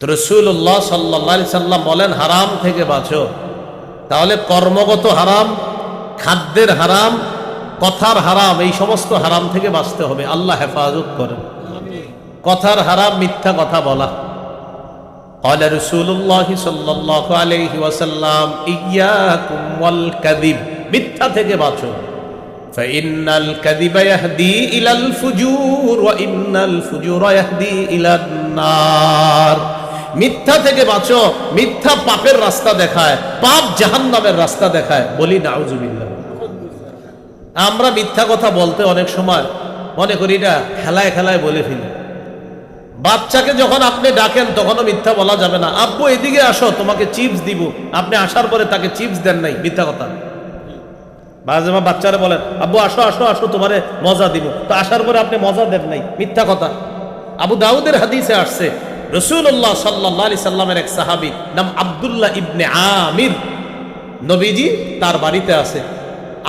রাসূলুল্লাহ সাল্লাল্লাহু আলাইহি সাল্লাম বলেন, হারাম থেকে বাঁচো। তাহলে কর্মগত হারাম, খাদ্যের হারাম, কথার হারাম, এই সমস্ত হারাম থেকে বাঁচতে হবে। আল্লাহ হেফাজত করেন। কথার হারাম, মিথ্যা কথা বলা। قال رسول الله صلى الله عليه وسلم إياكم والكذب, মিথ্যা থেকে বাঁচো। فإن الكذب يهدي إلى الفجور وإن الفجور يهدي إلى النار. মিথ্যা থেকে বাঁচো। মিথ্যা পাপের রাস্তা দেখায়, পাপ জাহান্নামের রাস্তা দেখায়। বলি নাউজুবিল্লাহ। আমরা মিথ্যা কথা বলতে অনেক সময় মনে করি এটা খেলায় খেলায় বলে ফেলি। বাচ্চাকে যখন আপনি ডাকেন তখনও মিথ্যা বলা যাবে না। আব্বু এদিকে আসো, তোমাকে চিপস দিব, আপনি আসার পরে তাকে চিপস দেন নাই, মিথ্যা কথা। মাঝে মাঝে বাচ্চারা বলেন, আব্বু আসো আসো আসো, তোমারে মজা দিব, তো আসার পরে আপনি মজা দেন নাই, মিথ্যা কথা। আবু দাউদের হাদিসে আসছে, রাসূলুল্লাহ সাল্লাল্লাহু আলাইহি সাল্লামের এক সাহাবী নাম আব্দুল্লাহ ইবনে আমির, নবীজি তার বাড়িতে আছে।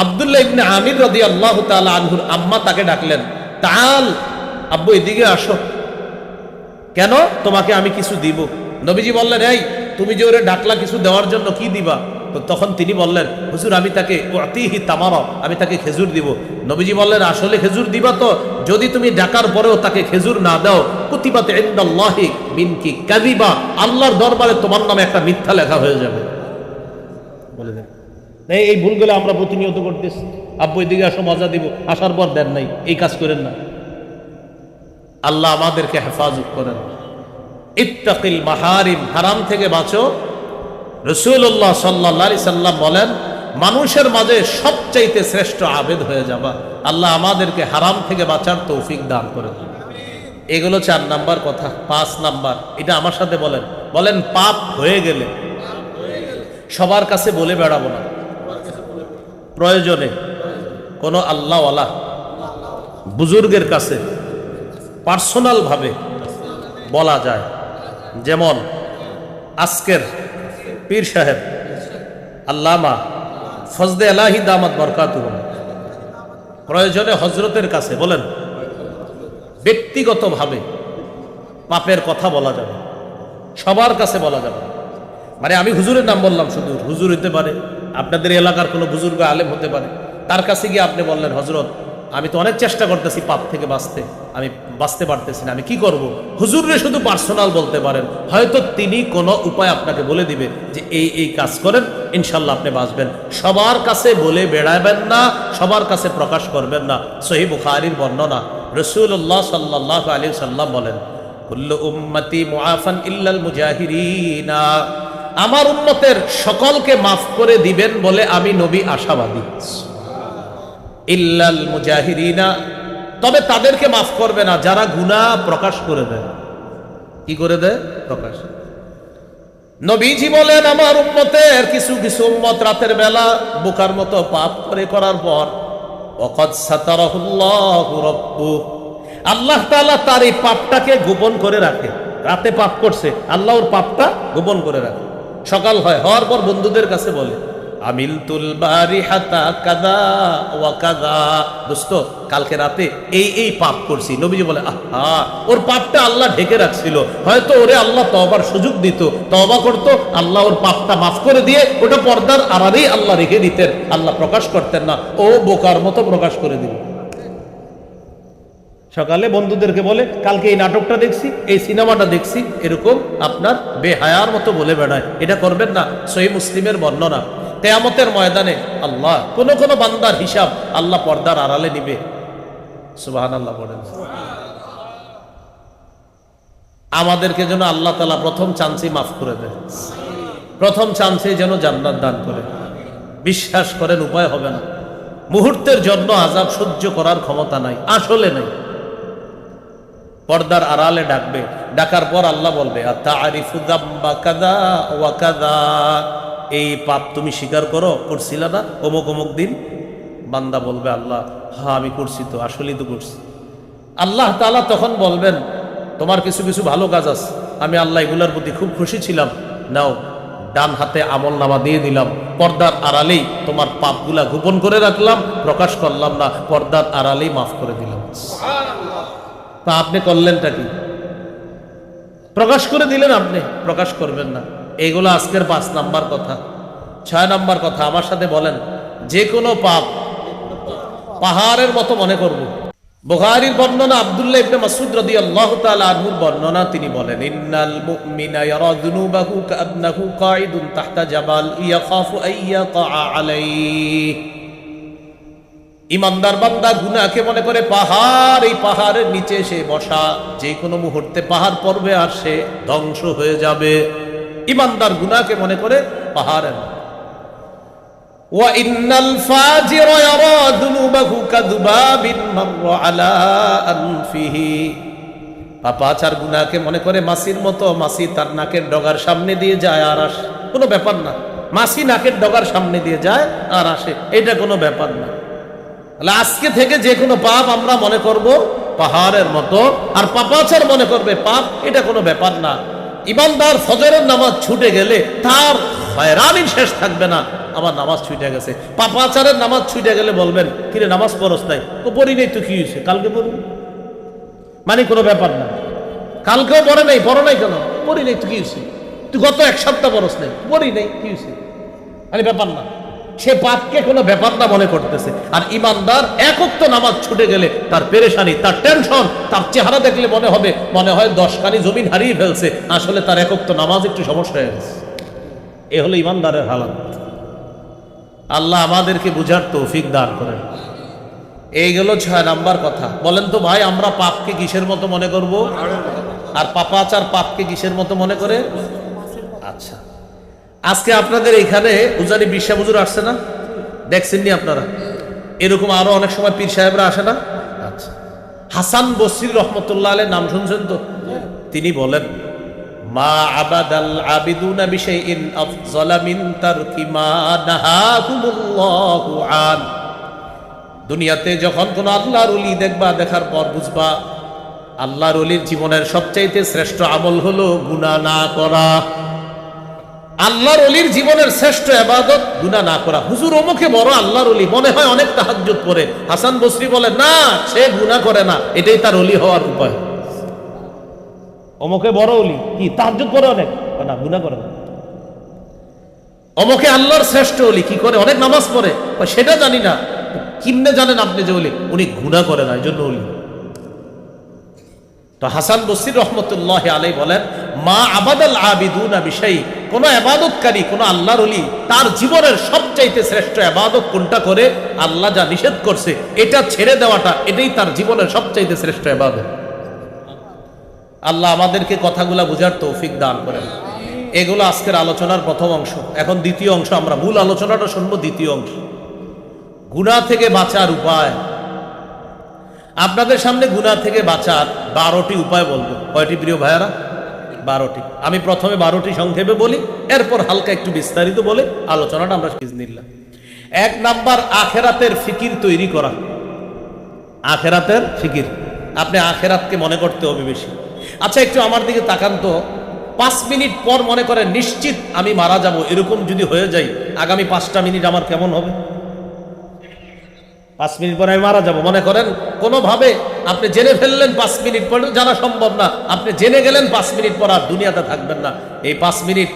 আব্দুল্লাহ ইবনে আমির রাদিয়াল্লাহু তাআলা আনহুর আম্মা তাকে ডাকলেন, তাআল, আব্বু এদিকে আসো। কেন? তোমাকে আমি কিছু দিব। নবীজি বললেন, এই তুমি যে ওরে ডাকলা কিছু দেওয়ার জন্য, কি দিবা? তো তখন তিনি বললেন, হুজুর আমি তাকে উতিহি তামারা, আমি তাকে খেজুর দিব। নবীজি বললেন, আসলে খেজুর দিবা তো? যদি তুমি ডাকার পরেও তাকে খেজুর না দাও, কুতিবাত ইনদাল্লাহি মিনকি কাযিবা, আল্লাহর দরবারে তোমার নামে একটা মিথ্যা লেখা হয়ে যাবে। বলে দেন, এই ভুলগুলো আমরা প্রতিনিয়ত করতেছি। আব্বু এদিকে আসো, মজা দিব, আসার পর দেন নাই, এই কাজ করেন না। আল্লাহ আমাদেরকে হেফাজত করেন। ইত্তাকিল মাহারিম, হারাম থেকে বাঁচো। রাসূলুল্লাহ সাল্লাল্লাহু আলাইহি সাল্লাম বলেন, মানুষের মাঝে সবচাইতে শ্রেষ্ঠ আবেদ হয়ে যাবা। আল্লাহ আমাদেরকে হারাম থেকে বাঁচার তৌফিক দান করেন। এগুলো 4 নাম্বার কথা। 5 নাম্বার, এটা আমার সাথে বলেন, বলেন পাপ হয়ে গেলে সবার কাছে বলে বেড়াবো না, প্রয়োজনে কোনো আল্লাহওয়ালা বুজুর্গের কাছে পার্সোনাল ভাবে বলা যায়। যেমন আজকের পীর সাহেব আল্লামা ফজলে এলাহি দামাত বরকাতুহু, প্রয়োজনে হজরতের কাছে বলেন, ব্যক্তিগতভাবে পাপের কথা বলা যাবে, সবার কাছে বলা যাবে। মানে আমি হুজুরের নাম বললাম, শুধু হুজুর হইতে পারে, আপনাদের এলাকার কোনো বুজুর্গ আলেম হতে পারে, তার কাছে গিয়ে আপনি বললেন, হজরত আমি তো অনেক চেষ্টা করতেছি পাপ থেকে বাঁচতে, আমি বাঁচতে পারতেছি না, আমি কি করব? হুজুরে শুধু পার্সোনাল বলতে পারেন, হয়তো তিনি কোনো উপায় আপনাকে বলে দিবে যে এই এই কাজ করেন, ইনশাল্লাহ আপনি বাঁচবেন। সবার কাছে বলে বেড়াবেন না, সবার কাছে প্রকাশ করবেন না। সহিহ বুখারীর বর্ণনা, রাসূলুল্লাহ সাল্লাল্লাহু আলাইহি সাল্লাম বলেন, কুল্লু উম্মতি মুআফান ইল্লাল মুজাহিরিনা, আমার উম্মতের সকলকে মাফ করে দিবেন বলে আমি নবী আশাবাদী। ইল্লাল মুজাহিরিনা, তবে তাদেরকে মাফ করবে না যারা গুনাহ প্রকাশ করে দেয়। কি করে দেয়? প্রকাশ। নবীজি বলেন, আমার উম্মতের কিছু কিছু উম্মত রাতের বেলা বোকার মতো পাপ করার পর ওয়াকাদ সাতারাহুল্লাহু রাব্বু, আল্লাহ তাআলা তার এই পাপটাকে গোপন করে রাখে। রাতে পাপ করছে, আল্লাহ ওর পাপটা গোপন করে রাখে। সকাল হওয়ার পর বন্ধুদের কাছে বলে, আমিলতুল বারিহাতা কাযা ওয়া কাযা, দোস্ত কালকে রাতে এই পাপ করছি। নবীজি বলে, আহা, ওর পাপটা আল্লাহ ঢেকে রাখছিল, হয়তো ওরে আল্লাহ তওবার সুযোগ দিত, তওবা করত, আল্লাহ ওর পাপটা মাফ করে দিয়ে ওটা পর্দার আড়ালেই আল্লাহ রেখে দিতেন, আল্লাহ প্রকাশ করতেন না, ও বোকার মতো প্রকাশ করে দিল। সকালে বন্ধুদেরকে বলে, কালকে এই নাটকটা দেখছি, এই সিনেমাটা দেখছি, এরকম আপনার বেহায়ার মতো বলে বেড়ায়। এটা করবেন না। সহিহ মুসলিমের বর্ণনা, কিয়ামতের ময়দানে আল্লাহ কোন কোন বান্দার হিসাব আল্লাহ পর্দার আড়ালে নিবে। সুবহানাল্লাহ বলেন। আমাদেরকে যেন আল্লাহ তাআলা প্রথম চান্সে মাফ করে দেয়, প্রথম চান্সে যেন জান্নাত দান করে। বিশ্বাস করেন, উপায় হবে না, মুহূর্তের জন্য আযাব সহ্য করার ক্ষমতা নাই, আসলে নাই। পর্দার আড়ালে ডাকবে, ডাকার পর আল্লাহ বলবে, আতারিফু যামবা কাযা ওয়া কাযা, এই পাপ তুমি স্বীকার করছিলা না অমুক অমুক দিন? বান্দা বলবে, আল্লাহ হ্যাঁ আমি করছি তো, আসলেই তো করছি। আল্লাহ তাআলা তখন বলবেন, তোমার কিছু কিছু ভালো কাজ আছে, আমি আল্লাহ এগুলোর প্রতি খুব খুশি ছিলাম, নাও ডান হাতে আমল নামা দিয়ে দিলাম, পর্দার আড়ালেই তোমার পাপগুলা গোপন করে রাখলাম, প্রকাশ করলাম না, পর্দার আড়ালেই মাফ করে দিলাম। তা আপনি করলেনটা কি? প্রকাশ করে দিলেন, আপনি প্রকাশ করবেন না। এইগুলো আজকের 5 নাম্বার কথা। 6 নাম্বার কথা, আমার সাথে বলেন, যে কোনো পাপ পাহাড়ের মতো মনে করব। বুখারীর বর্ণনা, আব্দুল্লাহ ইবনে মাসউদ রাদিয়াল্লাহু তাআলা আনহুর বর্ণনা, তিনি বলেন, ইন্নাল মুমিনা ইয়ারা যুনুবাহু কাআন্নাহু কাঈদুন তাহতা জাবাল ইয়াখাফু আইয়াকা আলাইহি। ইমানদার বান্দা গুনাহকে মনে করে পাহাড়, এই পাহাড়ের নিচে এসে বসা, যে কোনো মুহূর্তে পাহাড় পড়বে আর সে ধ্বংস হয়ে যাবে। ইমানদার গুনাহকে মনে করে পাহাড়ের। ওয়া ইন্নাল ফাজিরা ইয়ারা যুনুবাহু কাযুবাবিন মাররা আলা আনফিহি। পাপাচার গুনাহকে মনে করে মাছির মতো, মাছি তার নাকের ডগার সামনে দিয়ে যায় আর আসে, কোনো ব্যাপার না। মাছি নাকের ডগার সামনে দিয়ে যায় আর আসে, এটা কোনো ব্যাপার না। আজকে থেকে যে কোনো পাপ আমরা মনে করব পাহাড়ের মতো, আর পাপাচার মনে করবে পাপ, এটা কোনো ব্যাপার না। ইমানদার ফজরের নামাজ ছুটে গেলে তার হয়রানির শেষ থাকবে না, আমার নামাজ ছুটে গেছে। পাপাচারের নামাজ ছুটে গেলে বলবেন, কিরে নামাজ পড়স নাই? তো পড়ি নাই তো কি হয়েছে, কালকে পড়ি, মানে কোনো ব্যাপার না। কালকেও পড়ে নাই, পড়ো নাই কেন? পড়ি নাই তো কি হয়েছে? তুই গত 1 সপ্তাহ পড়স নাই, পড়ি নাই, কি হয়েছে, মানে ব্যাপার না। সে পাপকে কোনো ব্যাপার না মনে করতেছে। আর ইমানদার এক ওয়াক্ত নামাজ ছুটে গেলে তার পেরেশানি, তার টেনশন, তার চেহারা দেখলে মনে হয় 10 কানি জমিন হারিয়ে ফেলছে, আসলে তার এক ওয়াক্ত নামাজ একটু সমস্যা হয়ে গেছে। এ হলো ইমানদারের হালাত। আল্লাহ আমাদেরকে বুঝার তৌফিক দান করেন। এই গেল 6 নাম্বার কথা। বলেন তো ভাই, আমরা পাপকে কিসের মতো মনে করব? আর পাপাচার পাপকে কিসের মতো মনে করে? আচ্ছা, আজকে আপনাদের এখানে উজানি পীর সাহেব হুজুর আসছে না? দেখছেননি আপনারা? এরকম আরো অনেক সময় পীর সাহেবরা আসে না? আচ্ছা, হাসান বসরি রহমতুল্লাহ আলাইহির নাম শুনছেন তো? তিনি বলেন, মা আবাদাল আবিদুনা বিশাইইন আফযালা মিন তারকি মা নাহাকুমুল্লাহু আন। দুনিয়াতে যখন কোন আল্লাহর ওলি দেখবা, দেখার পর বুঝবা আল্লাহর ওলির জীবনের সবচাইতে শ্রেষ্ঠ আমল হলো গুনাহ না করা। আল্লাহর ওলির জীবনের শ্রেষ্ঠ ইবাদত গুনাহ না করা। হুজুর অমুকে বড় আল্লাহর ওলি, মনে হয় অনেক তাহাজ্জুদ পড়ে। হাসান বসরি বলে, না, সে গুনাহ করে না, এটাই তার ওলি হওয়ার উপায়। অমুকে বড় ওলি, কি তাহাজ্জুদ পড়ে অনেক? না, গুনাহ করে না। অমুকে আল্লাহর শ্রেষ্ঠ ওলি, কি করে? অনেক নামাজ পড়ে। সেটা জানি না, কিমনে জানেন আপনি যে ওলি? উনি গুনাহ করে না, এই জন্য ওলি। তো হাসান বসরি রহমতুল্লাহ আলাইহি বলেন, মা আবাদাল আবিদুনা বিশাই, কোন ইবাদতকারী, কোন আল্লাহর ওলি তার জীবনের সবচাইতে শ্রেষ্ঠ ইবাদত কোনটা করে? আল্লাহ যা নিষেধ করছে এটা ছেড়ে দেওয়াটা, এটাই তার জীবনের সবচাইতে শ্রেষ্ঠ ইবাদত। আল্লাহ আমাদেরকে কথাগুলা বুঝার তৌফিক দান করেন। এগুলো আজকের আলোচনার প্রথম অংশ। এখন দ্বিতীয় অংশ, আমরা মূল আলোচনাটা শুনবো দ্বিতীয় অংশ। গুনাহ থেকে বাঁচার উপায়, আপনাদের সামনে গুনাহ থেকে বাঁচার 12টি উপায় বলবো। কয়টি প্রিয় ভাইয়ারা? 12টি। আমি প্রথমে 12টি সংক্ষেপে বলি, এরপর হালকা একটু বিস্তারিত বলে আলোচনাটা আমরা বিসমিল্লাহ। 1 নাম্বার, আখেরাতের ফিকির তৈরি করা। আখেরাতের ফিকির, আপনি আখেরাতকে মনে করতে হবে বেশি। আচ্ছা একটু আমার দিকে তাকান তো, 5 মিনিট পর মনে করেন নিশ্চিত আমি মারা যাব, এরকম যদি হয়ে যায়, আগামী 5টা মিনিট আমার কেমন হবে? 5 মিনিট পরে আমি মারা যাব, মনে করেন কোনোভাবে আপনি জেনে ফেললেন 5 মিনিট পরে, জানা সম্ভব না, আপনি জেনে গেলেন 5 মিনিট পর আর দুনিয়াতে থাকবেন না। এই 5 মিনিট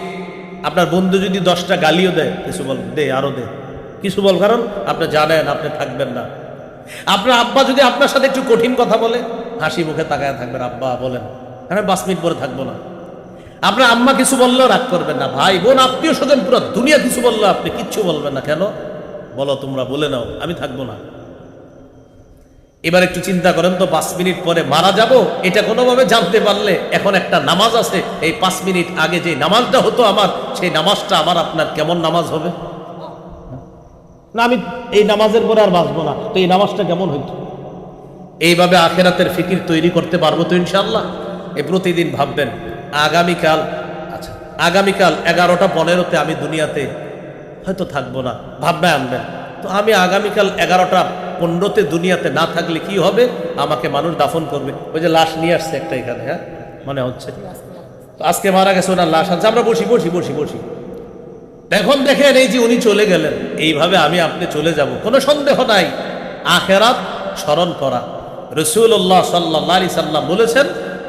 আপনার বন্ধু যদি 10টা গালিও দেয়, কিছু বল, দে আরো দে, কিছু বল, কারণ আপনি জানেন আপনি থাকবেন না। আপনার আব্বা যদি আপনার সাথে একটু কঠিন কথা বলে, হাসি মুখে তাকায় থাকবেন, আব্বা বলেন, আমি 5 মিনিট পরে থাকবো না। আপনার আম্মা কিছু বললেও রাগ করবেন না, ভাই বোন আত্মীয় স্বজন পুরো দুনিয়া কিছু বললো আপনি কিচ্ছু বলবেন না। কেন? বলো তোমরা, বলে নাও, আমি থাকবো না। এবার একটু চিন্তা করেন তো, 5 মিনিট পরে মারা যাব, এটা কোনোভাবে জানতে পারলে, এখন একটা নামাজ আছে, এই 5 মিনিট আগে যে নামাজটা হতো আমার, সেই নামাজটা আমার আপনার কেমন নামাজ হবে? না আমি এই নামাজের পরে আর বাঁচবো না, তো এই নামাজটা কেমন হইতো? এইভাবে আখেরাতের ফিকির তৈরি করতে পারবো তো ইনশাল্লাহ? এই প্রতিদিন ভাববেন, আগামীকাল, আচ্ছা আগামীকাল 11টা 15-তে আমি দুনিয়াতে হয়তো থাকবো না, ভাবনায় আনবেন তো আমি আগামীকাল 11টা 15-তে দুনিয়াতে না থাকলে কি হবে? আমাকে মানুষ দাফন করবে। ওই যে লাশ নিয়ে আসছে একটা এখানে, হ্যাঁ মনে হচ্ছে তো আজকে মারা গেছে, ওনার লাশ আনছে, আমরা বসি বসি বসি বসি, এখন দেখেন এই যে উনি চলে গেলেন, এইভাবে আমি আপনি চলে যাব, কোনো সন্দেহ নাই। আখেরাত স্মরণ করা, রাসূলুল্লাহ সাল্লাল্লাহু আলাইহি সাল্লাম বলেছেন,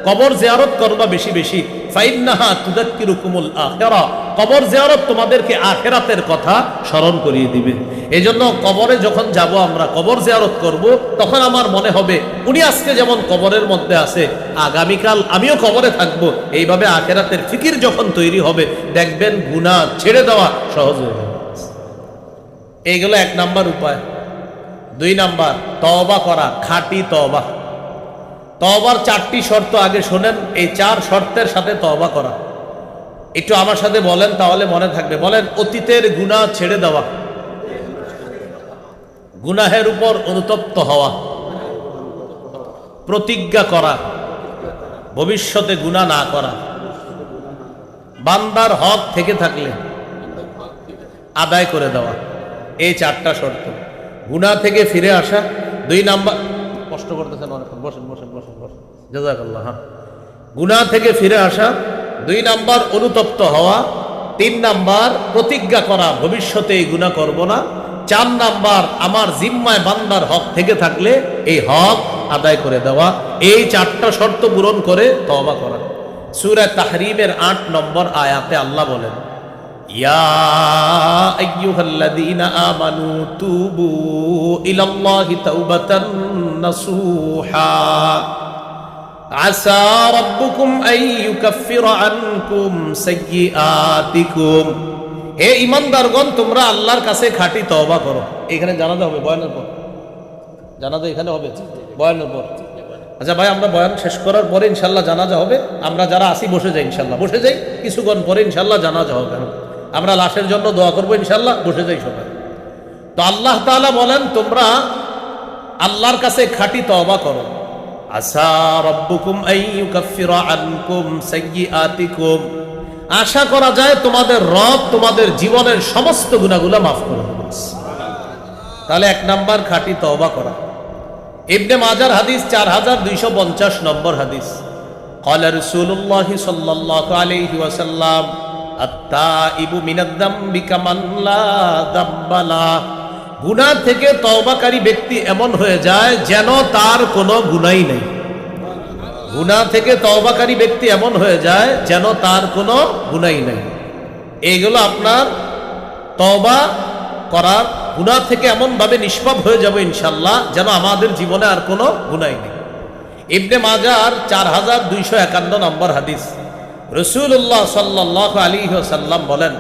কবর জিয়ারত করবা বেশি বেশি, ফাইন্নাহা তুযাক্কিরুকুমুল আখিরা, কবর জিয়ারত তোমাদেরকে আখেরাতের কথা স্মরণ করিয়ে দিবে। এজন্য কবরে যখন যাব, আমরা কবর জিয়ারত করব, তখন আমার মনে হবে উনি আজকে যেমন কবরের মধ্যে আছে, আগামীকাল আমিও কবরে থাকব। এইভাবে আখেরাতের ফিকির যখন তৈরি হবে, দেখবেন গুনাহ ছেড়ে দেওয়া সহজ হয়ে যাবে। এইগুলো 1 নাম্বার উপায়। 2 নাম্বার, তওবা করা, খাঁটি তওবা। তওবার 4টি শর্ত আগে শোনেন, এই 4 শর্তের সাথে তওবা করা। একটু আমার সাথে বলেন, তাহলে মনে থাকবে। বলেন, অতীতের গুনাহ ছেড়ে দেওয়া, গুনাহের উপর অনুতপ্ত হওয়া, প্রতিজ্ঞা করা, ভবিষ্যতে গুনাহ না করা, বান্দার হক থেকে থাকলে আদায় করে দেওয়া। এই 4টা শর্ত। গুনাহ থেকে ফিরে আসা। 2 নাম্বার, কষ্ট করতেছেন অনেকক্ষণ, বসেন বসেন বসেন বসেন, জাযাকাল্লাহ। হ্যাঁ, গুনাহ থেকে ফিরে আসা। 2 নাম্বার, অনুতপ্ত হওয়া। 3 নাম্বার, প্রতিজ্ঞা করা ভবিষ্যতে এই গুনাহ করব না। 4 নাম্বার, আমার জিম্মায় বান্দার হক থেকে থাকলে এই হক আদায় করে দেওয়া। এই 4টা শর্ত পূরণ করে তওবা করা। সূরা তাহরীমের 8 নম্বর আয়াতে আল্লাহ বলেন, ইয়া আইয়ুহাল্লাযীনা আমানু তুবু ইলাল্লাহি তাওবাতান নাসুহা আসা রাব্বুকুম আইয়ুকাফিরা আনকুম সাইয়্যাতিকুম। হে ঈমানদারগণ, তোমরা আল্লাহর কাছে খাঁটি তওবা করো। এখানে জানাজা হবে বয়ানের পর, জানাজা এখানে হবে বয়ানের পর। আচ্ছা ভাই, আমরা বয়ান শেষ করার পরে ইনশাল্লাহ জানাজা হবে। আমরা যারা আসি বসে যাই, ইনশাল্লাহ বসে যাই, কিছুক্ষণ পরে ইনশাল্লাহ জানাজা হবে। আমরা লাশের জন্য দোয়া করবো ইনশাল্লাহ, বসে যাই সবাই। তো আল্লাহ তাআলা বলেন, তোমরা আল্লাহর কাছে খাঁটি তওবা করো। আসা রাব্বুকুম আইয়ুকাফিরা আনকুম সাইয়্যাতিকুম, আশা করা যায় তোমাদের রব তোমাদের জীবনের সমস্ত গুনাহগুলো মাফ করে দেবেন। তাহলে 1 নাম্বার, খাঁটি তওবা করা। ইবনে মাজার হাদিস 4250 নম্বর হাদিস। ক্বালা রাসূলুল্লাহ সাল্লাল্লাহু আলাইহি ওয়াসাল্লাম, আত-তাইবু মিনাদ-দামবি কামান লা দাম্বা লা। গুনাহ থেকে তওবাকারী ব্যক্তি এমন হয়ে যায় যেন তার কোনো গুনাহই নেই। গুনাহ থেকে তওবাকারী ব্যক্তি এমন হয়ে যায় যেন তার কোনো গুনাহই নেই। এইগুলো আপনার তওবা করার, গুনাহ থেকে এমন ভাবে নিষ্পাপ হয়ে যাবে ইনশাআল্লাহ যেন আমাদের জীবনে আর কোনো গুনাহই নেই। ইবনে মাজার 4251 নম্বর হাদিস। রাসূলুল্লাহ সাল্লাল্লাহু আলাইহি ওয়াসাল্লাম বলেন,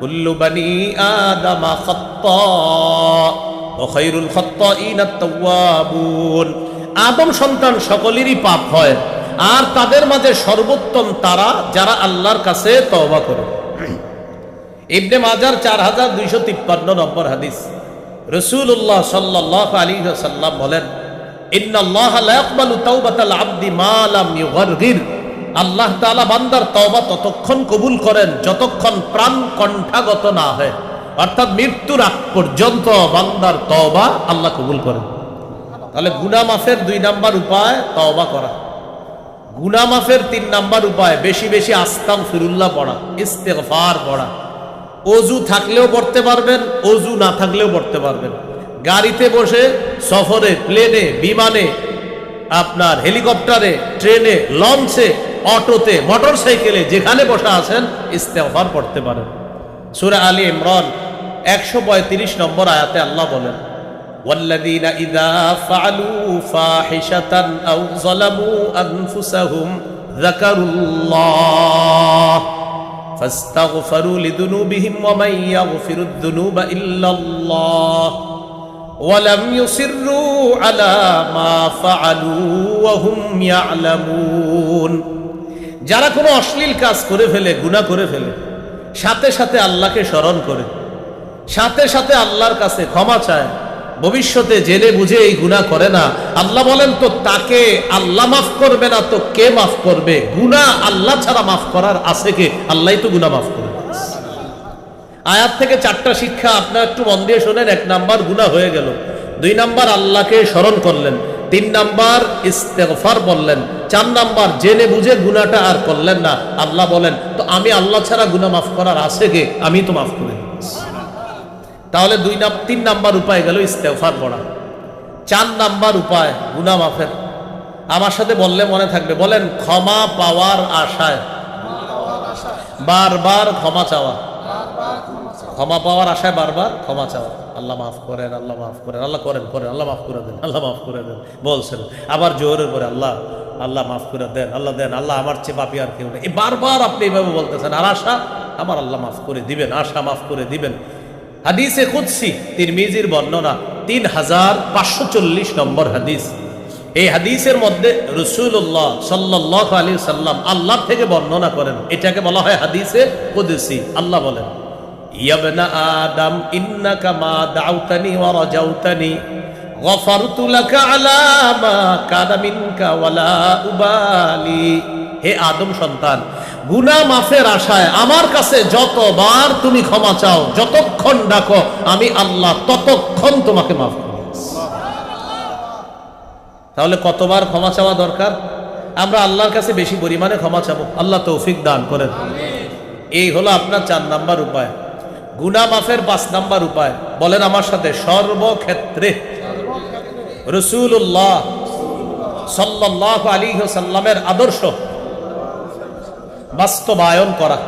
কুল্লু বানি আদামা খাত্তা ওয়া খায়রুল খাত্তাইনা আত-তাওয়াবুন। আদম সন্তান সকলেরই পাপ হয়, আর তাদের মাঝে সর্বোত্তম তারা যারা আল্লাহর কাছে তওবা করে। ইবনে মাজার 4253 নম্বর হাদিস। রাসূলুল্লাহ সাল্লাল্লাহু আলাইহি ওয়াসাল্লাম বলেন, ইন্নাল্লাহা লা ইয়াকবালু তাওবাতাল আবদি মা লাম ইউগারগির। আল্লাহ তাআলা বান্দার তওবা ততক্ষণ কবুল করেন যতক্ষণ প্রাণ কণ্ঠাগত না হয়, অর্থাৎ মৃত্যুর আগ পর্যন্ত বান্দার তওবা আল্লাহ কবুল করেন। তাহলে গুনাহ মাফের 2 নাম্বার উপায় তওবা করা, গুনাহ মাফের 3 নাম্বার উপায় বেশি বেশি আস্তাগফিরুল্লাহ পড়া, ইস্তেগফার পড়া। অজু থাকলেও পড়তে পারবেন, অজু না থাকলেও পড়তে পারবেন। গাড়িতে বসে, সফরে, প্লেনে, বিমানে, আপনার হেলিকপ্টারে, ট্রেনে, লঞ্চে, অটোতে, মোটর সাইকেলে, যেখানে বসে আছেন ইস্তেগফার পড়তে পারেন। সূরা আলী ইমরান 135 নম্বর আয়াতে আল্লাহ বলেন, ওয়াল্লাযীনা ইযা ফাআলু ফাহিশাতান আও যালামু আনফুসাহুম যাকারুল্লাহ ফাস্তাগফিরু লিযুনুবিহিম ওয়া মান ইয়াগফিরুদ যুনুবা ইল্লাল্লাহ ওয়া লাম ইউসিররু আলা মা ফাআলু ওয়া হুম ইয়ালামুন। যারা কোনো অশ্লীল কাজ করে ফেলে, গুনাহ করে ফেলে, সাথে সাথে আল্লাহকে স্মরণ করে, সাথে সাথে আল্লাহর কাছে ক্ষমা চায়, ভবিষ্যতে জেনে বুঝে এই গুনাহ করে না, আল্লাহ বলেন তো তাকে আল্লাহ মাফ করবে না তো কে মাফ করবে? গুনাহ আল্লাহ ছাড়া মাফ করার আছে কে? আল্লাহই তো গুনাহ মাফ করে। আয়াত থেকে 4টা শিক্ষা আপনারা একটু মন দিয়ে শোনেন। 1 নাম্বার গুনাহ হয়ে গেল, 2 নাম্বার আল্লাহকে স্মরণ করলেন, 3 নাম্বার ইস্তেগফার বললেন, 4 নাম্বার জেনে বুঝে গুনাহটা আর করলেন না। আল্লাহ বলেন তো আমি আল্লাহ ছাড়া গুনাহ মাফ করার আছে কে? আমি তো মাফ করে। তাহলে 3 নাম্বার উপায় গেল ইস্তেগফার পড়া। 4 নাম্বার উপায় গুনাহ মাফের, আমার সাথে বললে মনে থাকবে, বলেন ক্ষমা পাওয়ার আশায় বারবার ক্ষমা চাওয়া। ক্ষমা পাওয়ার আশায় বারবার ক্ষমা চাওয়া। আল্লাহ মাফ করেন, আল্লাহ মাফ করেন, আল্লাহ করেন করেন, আল্লাহ মাফ করে দেন, আল্লাহ মাফ করে দেন বলছেন। আবার জোরের করে আল্লাহ আল্লাহ মাফ করে দেন, আল্লাহ দেন, আল্লাহ আমার চেয়ে পাপী আর কেউ নেই। এই বারবার আপনি এইভাবে বলতেছেন। আর আশা, আমার আল্লাহ মাফ করে দিবেন, আশা মাফ করে দিবেন। হাদিসে কুদসি, তিরমিজির বর্ণনা, 3540 নম্বর হাদিস। এই হাদিসের মধ্যে রাসূলুল্লাহ সাল্লাল্লাহু আলাইহি সাল্লাম আল্লাহ থেকে বর্ণনা করেন, এটাকে বলা হয় হাদিসে কুদসি। আল্লাহ বলেন, ইয়া আদম ইন্নাকা মা দাউতানি ওয়া রাজাউতানি গফারতু লাকা আলা মা কানা মিনকা ওয়ালা উবালি। হে আদম সন্তান, গুনাহ মাফের আশায় আমার কাছে যতবার তুমি ক্ষমা চাও, যতক্ষণ ডাকো, আমি আল্লাহ ততক্ষণ তোমাকে মাফ করব। তাহলে কতবার ক্ষমা চাওয়া দরকার? আমরা আল্লাহর কাছে বেশি পরিমাণে ক্ষমা চাবো, আল্লাহ তৌফিক দান করেন। এই হলো আপনার 4 নাম্বার উপায়। গুনাহ মাফের 5 নাম্বার উপায়, বলেন আমার সাথে, সর্বক্ষেত্রে রাসূলুল্লাহ সাল্লাল্লাহু আলাইহি ওয়াসাল্লামের আদর্শ বাস্তবায়ন করা।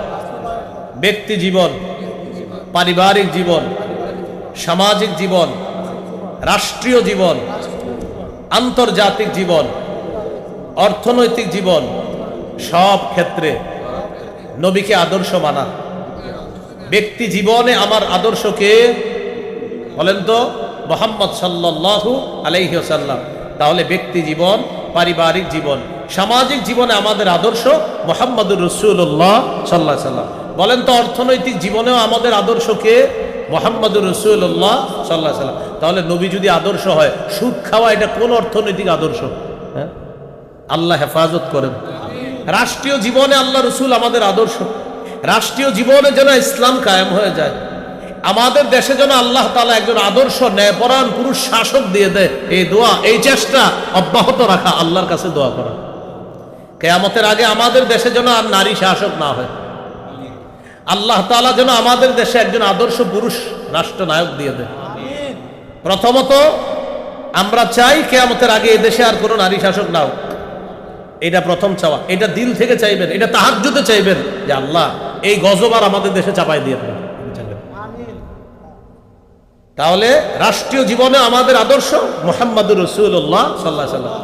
ব্যক্তি জীবন, পারিবারিক জীবন, সামাজিক জীবন, রাষ্ট্রীয় জীবন, আন্তর্জাতিক জীবন, অর্থনৈতিক জীবন, সব ক্ষেত্রে নবীকে আদর্শ মানা। ব্যক্তি জীবনে আমার আদর্শকে বলেন তো মুহাম্মদ সাল্লাল্লাহু আলাইহি ওয়াসাল্লাম। তাহলে ব্যক্তি জীবন, পারিবারিক জীবন, সামাজিক জীবনে আমাদের আদর্শ মুহাম্মদুর রাসূলুল্লাহ সাল্লাল্লাহু আলাইহি ওয়াসাল্লাম। বলেন তো অর্থনৈতিক জীবনেও আমাদের আদর্শকে মুহাম্মদুর রাসূলুল্লাহ সাল্লাল্লাহু আলাইহি ওয়াসাল্লাম। তাহলে নবী যদি আদর্শ হয়, সুদ খাওয়া এটা কোন অর্থনৈতিক আদর্শ? হ্যাঁ, আল্লাহ হেফাজত করেন। রাষ্ট্রীয় জীবনে আল্লাহ রসুল আমাদের আদর্শ। রাষ্ট্রীয় জীবনে যেন ইসলাম কায়েম হয়ে যায়। আমাদের দেশে যেন আল্লাহ তাআলা একজন আদর্শ ন্যায়পরায়ণ পুরুষ শাসক দিয়ে দেয়। এই দোয়া, এই চেষ্টা অব্যাহত রাখা, আল্লাহর কাছে দোয়া করা। কিয়ামতের আগে আমাদের দেশে যেন আর নারী শাসক না হয়। আল্লাহ তাআলা যেন আমাদের দেশে একজন আদর্শ পুরুষ রাষ্ট্রনায়ক দিয়ে দেয়। প্রথমত আমরা চাই কিয়ামতের আগে এই দেশে আর কোনো নারী শাসক না হোক। এটা প্রথম চাওয়া, এটা দিল থেকে চাইবেন, এটা তাহাজ্জুদে চাইবেন যে আল্লাহ এই গজব আর আমাদের দেশে চাপাই দিয়ে দেন। তাহলে রাষ্ট্রীয় জীবনে আমাদের আদর্শ মুহাম্মদুর রাসূলুল্লাহ সাল্লাল্লাহু আলাইহি ওয়াসাল্লাম।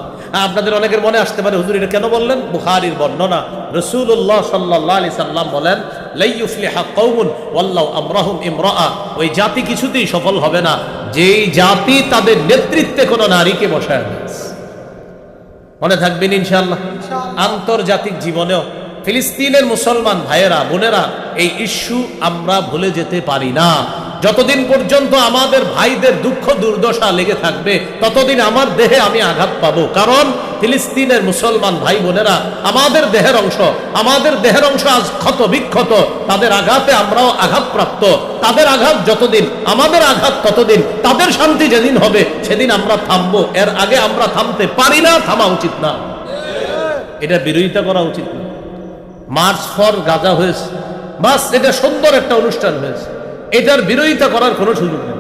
আপনাদের অনেকের মনে আসতে পারে, হুজুর এটা কেন বললেন? বুখারীর বর্ণনা, রাসূলুল্লাহ সাল্লাল্লাহু আলাইহি সাল্লাম বলেন, লা ইউফলিহা কওমুন ওয়াল্লাহু আমরাহুম ইমরাআ। ওই জাতি কিছুতেই সফল হবে না যেই জাতি তাদের নেতৃত্বে কোনো নারীকে বসায় দেয়। মনে থাকবেন ইনশাআল্লাহ। আন্তর্জাতিক জীবনেও ফিলিস্তিনের মুসলমান ভাইয়েরা বোনেরা, এই ইস্যু আমরা ভুলে যেতে পারি না। যতদিন পর্যন্ত আমাদের ভাইদের দুঃখ দুর্দশা লেগে থাকবে ততদিন আমার দেহে আমি আঘাত পাবো। কারণ ফিলিস্তিনের মুসলমান ভাই বোনেরা আমাদের দেহের অংশ, আমাদের দেহের অংশ আজ ক্ষত বিক্ষত, তাদের আঘাতে আমরাও আঘাতপ্রাপ্ত। তাদের আঘাত যতদিন, আমাদের আঘাত ততদিন। তাদের শান্তি যেদিন হবে সেদিন আমরা থামবো, এর আগে আমরা থামতে পারি না, থামা উচিত না। এটা বিরোধিতা করা উচিত না। মার্চ ফর গাজা হয়েছে, বাস এটা সুন্দর একটা অনুষ্ঠান হয়েছে, এটার বিরোধিতা করার কোনো সুযোগ নেই।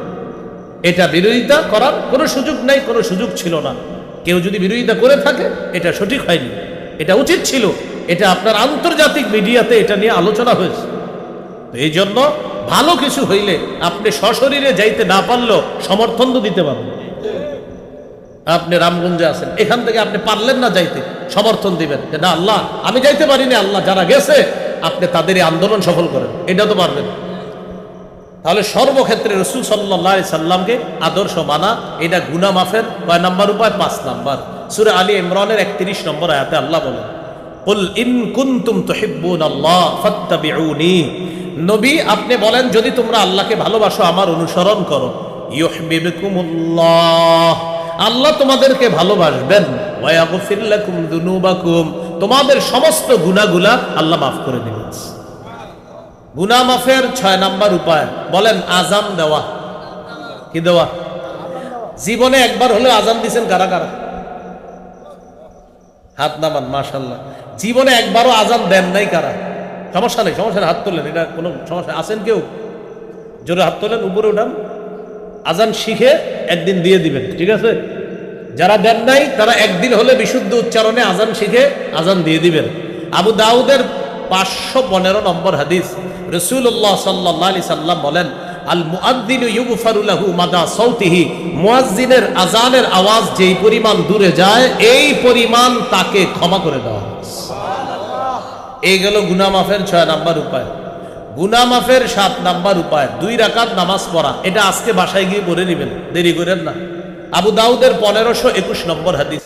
এটা বিরোধিতা করার কোনো সুযোগ নেই, কোনো সুযোগ ছিল না। কেউ যদি বিরোধিতা করে থাকে এটা সঠিক হয়নি, এটা উচিত ছিল। এটা আপনার আন্তর্জাতিক মিডিয়াতে এটা নিয়ে আলোচনা হয়েছে। তো এই জন্য ভালো কিছু হইলে আপনি সশরীরে যাইতে না পারলেও সমর্থন তো দিতে পারবেন। আপনি রামগঞ্জে আছেন, এখান থেকে আপনি পারলেন না যাইতে, সমর্থন দিবেন যে না আল্লাহ আমি যাইতে পারিনি, আল্লাহ যারা গেছে আপনি তাদের এই আন্দোলন সফল করেন, এটা তো পারবেন। তাহলে সর্বক্ষেত্রে রাসূল সাল্লাল্লাহু আলাইহি সাল্লামকে আদর্শ মানা, এটা গুনাহ মাফের কয় নাম্বার উপায়? 5 নাম্বার। সূরা আলী ইমরানের 31 নম্বর আয়াতে আল্লাহ বলেন, কুল ইন কুনতুম তুহিব্বুনাল্লাহ ফাত্তাবিউনি। নবী আপনি বলেন যদি তোমরা আল্লাহকে ভালোবাসো আমার অনুসরণ করো, ইউহিব্বুকুমুল্লাহ, আল্লাহ তোমাদেরকে ভালোবাসবেন, ওয়া ইয়াগফির লাকুম যুনুবাকুম, তোমাদের সমস্ত গুনাহগুলা আল্লাহ মাফ করে দিবেন। গুনাহ মাফের 6 নাম্বার উপায় বলেন আযান দেওয়া। কি দেওয়া? জীবনে একবার হলে আযান দিবেন কারা কারা? হাত নামান, মাশাআল্লাহ। জীবনে একবারও আযান দেন নাই কারা? সমস্যা নেই, সমস্যা নেই, হাত তোলেন, এটা কোনো সমস্যা আছেন? কেউ জোরে হাত তোলেন, উপরে উঠান। আযান শিখে একদিন দিয়ে দিবেন, ঠিক আছে? যারা দেন নাই তারা একদিন হলে বিশুদ্ধ উচ্চারণে আযান শিখে আযান দিয়ে দিবেন। আবু দাউদের 515 নম্বর হাদিস, রাসূলুল্লাহ সাল্লাল্লাহু আলাইহি সাল্লাম বলেন, আল মুআদ্দিনু ইউগফারু লাহু মাদা সাউতিহি, মুয়াজ্জিনের আযানের আওয়াজ যেই পরিমাণ দূরে যায় এই পরিমাণ তাকে ক্ষমা করে দেওয়া হয়। সুবহানাল্লাহ। এই গেল গুনাহ মাফের 6 নাম্বার উপায়। গুনাহ মাফের 7 নাম্বার উপায় 2 রাকাত নামাজ পড়া। এটা আজকে বাসায় গিয়ে পড়ে নেবেন, দেরি করেন না। আবু দাউদের 1521 নম্বর হাদিস,